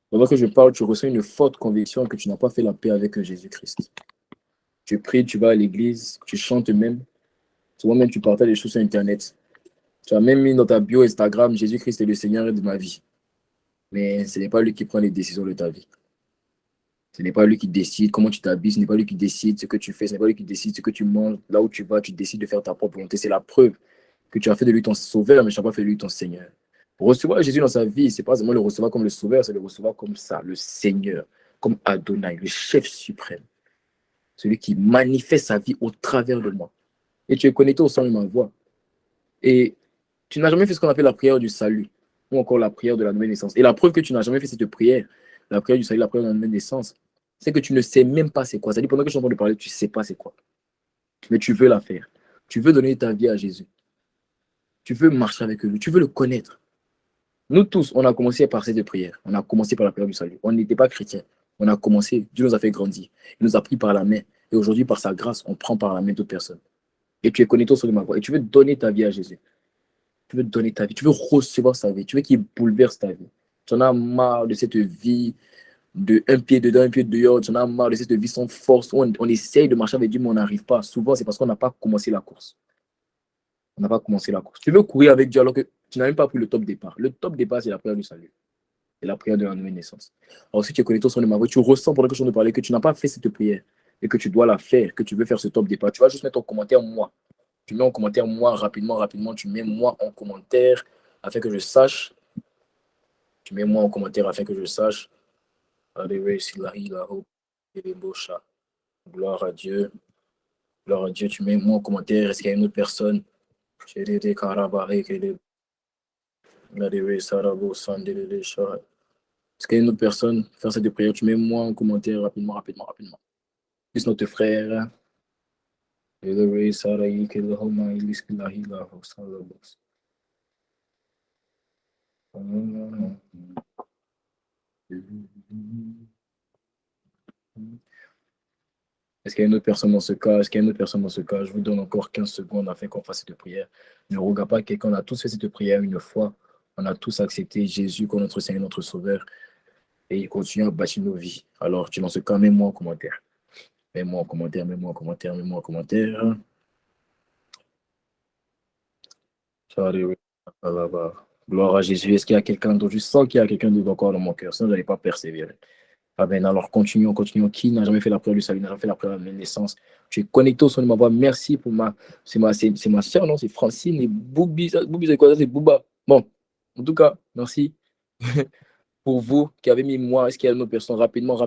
S1: Pendant que je parle, tu ressens une forte conviction que tu n'as pas fait la paix avec Jésus-Christ. Tu pries, tu vas à l'église, tu chantes même. Souvent même, tu partages des choses sur Internet. Tu as même mis dans ta bio Instagram, Jésus-Christ est le Seigneur de ma vie. Mais ce n'est pas lui qui prend les décisions de ta vie. Ce n'est pas lui qui décide comment tu t'habilles, ce n'est pas lui qui décide ce que tu fais, ce n'est pas lui qui décide ce que tu manges, là où tu vas, tu décides de faire ta propre volonté. C'est la preuve que tu as fait de lui ton sauveur, mais tu n'as pas fait de lui ton Seigneur. Pour recevoir Jésus dans sa vie, ce n'est pas seulement le recevoir comme le sauveur, c'est le recevoir comme ça, le Seigneur, comme Adonai, le chef suprême, celui qui manifeste sa vie au travers de moi. Et tu es connecté au son de ma voix. Et tu n'as jamais fait ce qu'on appelle la prière du salut, ou encore la prière de la nouvelle naissance. Et la preuve que tu n'as jamais fait cette prière, la prière du salut, la prière de la nouvelle naissance, c'est que tu ne sais même pas c'est quoi. C'est-à-dire, pendant que je suis en train de parler, tu ne sais pas c'est quoi. Mais tu veux la faire. Tu veux donner ta vie à Jésus. Tu veux marcher avec lui. Tu veux le connaître. Nous tous, on a commencé par cette prière. On a commencé par la prière du salut. On n'était pas chrétiens. On a commencé. Dieu nous a fait grandir. Il nous a pris par la main. Et aujourd'hui, par sa grâce, on prend par la main d'autres personnes. Et tu es connecté au son de ma voix. Et tu veux donner ta vie à Jésus. Tu veux donner ta vie. Tu veux recevoir sa vie. Tu veux qu'il bouleverse ta vie. Tu en as marre de cette vie de un pied dedans, un pied dehors. Tu en as marre de cette vie sans force. On essaye de marcher avec Dieu, mais on n'arrive pas. Souvent, c'est parce qu'on n'a pas commencé la course. On n'a pas commencé la course. Tu veux courir avec Dieu alors que tu n'as même pas pris le top départ. Le top départ, c'est la prière du salut. C'est la prière de la nouvelle naissance. Alors, si tu es connecté au son de ma voix, tu ressens pendant que je suis en train de parler que tu n'as pas fait cette prière et que tu dois la faire, que tu veux faire ce top départ. Tu vas juste mettre en commentaire moi. Tu mets en commentaire moi rapidement. Tu mets moi en commentaire afin que je sache. Tu mets moi en commentaire afin que je sache. Gloire à Dieu. Gloire à Dieu. Tu mets moi en commentaire. Est-ce qu'il y a une autre personne? Est-ce qu'il y a une autre personne? Faire cette prière. Tu mets moi en commentaire rapidement. Plus notre frère. Est-ce qu'il y a une autre personne dans ce cas? Est-ce qu'il y a une autre personne dans ce cas? Je vous donne encore 15 secondes afin qu'on fasse cette prière. Ne regarde pas quelqu'un. On a tous fait cette prière une fois. On a tous accepté Jésus comme notre Seigneur, notre Sauveur. Et il continue à bâtir nos vies. Alors, tu dans ce cas, mets-moi en commentaire. Mets-moi en commentaire. Gloire à Jésus. Est-ce qu'il y a quelqu'un d'autre? Je sens qu'il y a quelqu'un d'autre encore dans mon cœur. Sinon, je n'allais pas persévérer. Amen. Alors, continuons. Qui n'a jamais fait la prière du salut, n'a jamais fait la prière de la naissance? Tu es connecté au son de ma voix. Merci pour c'est ma soeur, non? C'est Francine et Boubi. Boubi, c'est quoi ça? C'est Bouba. Bon, en tout cas, merci pour vous qui avez mis moi. Est-ce qu'il y a une autre personne? Rapidement.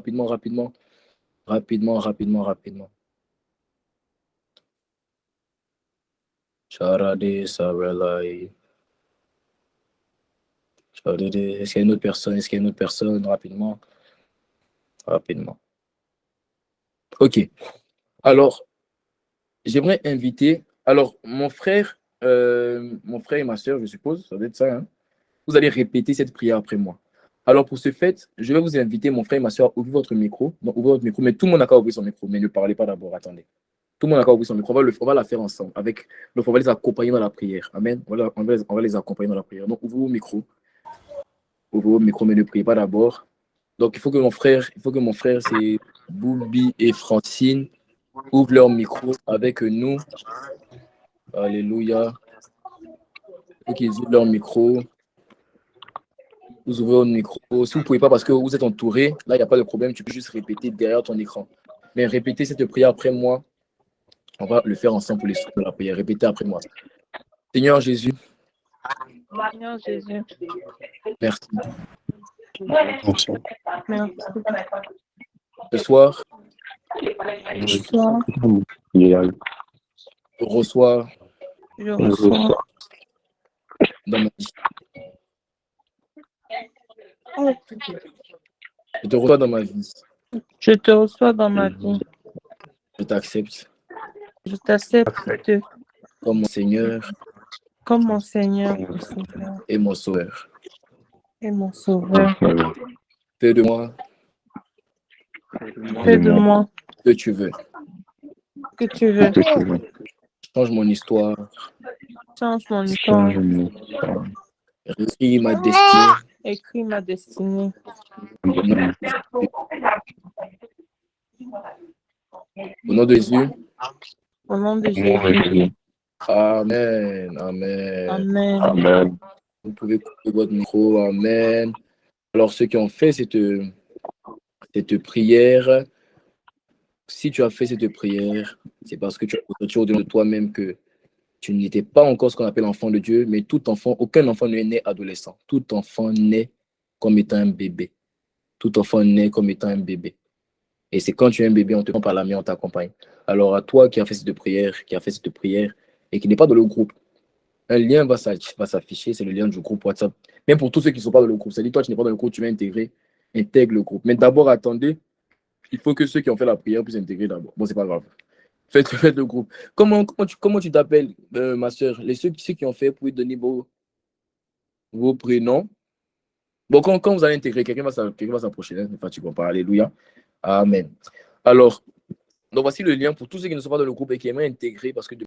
S1: Charade, Sarelai. Est-ce qu'il y a une autre personne? Rapidement. Ok. Alors, j'aimerais inviter. Alors, mon frère et ma soeur, je suppose, ça doit être ça, hein? Vous allez répéter cette prière après moi. Alors, pour ce fait, je vais vous inviter, mon frère et ma soeur, ouvrez votre micro. Donc, ouvrez votre micro, mais tout le monde n'a qu'à ouvrir son micro, mais ne parlez pas d'abord, attendez. Tout le monde n'a qu'à ouvrir son micro. On va la faire ensemble. Donc, on va les accompagner dans la prière. Amen. On va les accompagner dans la prière. Donc, ouvrez vos micros. Mais ne priez pas d'abord. Donc, il faut que mon frère, c'est Boubi et Francine, ouvrent leur micro avec nous. Alléluia. Il faut qu'ils ouvrent leur micro. Vous ouvrez votre micro. Si vous ne pouvez pas parce que vous êtes entouré, là, il n'y a pas de problème. Tu peux juste répéter derrière ton écran. Mais répétez cette prière après moi. On va le faire ensemble pour les sons de la prière. Répétez après moi. Seigneur Jésus. Merci. Ce soir, je reçois dans ma vie. Je te reçois dans ma vie.
S3: Je te reçois dans ma vie.
S1: Je t'accepte.
S3: Je t'accepte
S1: comme mon Seigneur
S3: comme mon Seigneur et Sauveur.
S1: et mon Sauveur.
S3: Et mon Sauveur.
S1: Fais de moi
S3: Fais de moi
S1: ce que tu veux.
S3: ce que tu veux.
S1: Change mon histoire.
S3: Change mon histoire.
S1: Écris ma destinée.
S3: Écris ma destinée.
S1: Au nom de Jésus.
S3: Au nom de Jésus.
S1: Amen. Amen.
S3: Amen.
S1: Vous pouvez couper votre micro. Amen. Alors, ceux qui ont fait cette prière, si tu as fait cette prière, c'est parce que tu as ressenti au-dedans de toi-même que tu n'étais pas encore ce qu'on appelle enfant de Dieu, mais tout enfant, aucun enfant n'est né adolescent. Tout enfant naît comme étant un bébé. Tout enfant naît comme étant un bébé. Et c'est quand tu es un bébé, on te prend par la main, on t'accompagne. Alors à toi qui as fait cette prière, et qui n'est pas dans le groupe, un lien va s'afficher, c'est le lien du groupe WhatsApp. Même pour tous ceux qui ne sont pas dans le groupe, c'est-à-dire toi, tu n'es pas dans le groupe, tu vas intégrer, intègre le groupe. Mais d'abord, attendez, il faut que ceux qui ont fait la prière puissent intégrer d'abord. Bon, c'est pas grave. Faites le groupe. Comment tu t'appelles, ma soeur? Ceux qui ont fait, vous pouvez donner vos prénoms. Bon, quand vous allez intégrer, quelqu'un va s'approcher. Ne fatiguons pas. Alléluia. Amen. Alors, donc voici le lien pour tous ceux qui ne sont pas dans le groupe et qui aimeraient intégrer parce que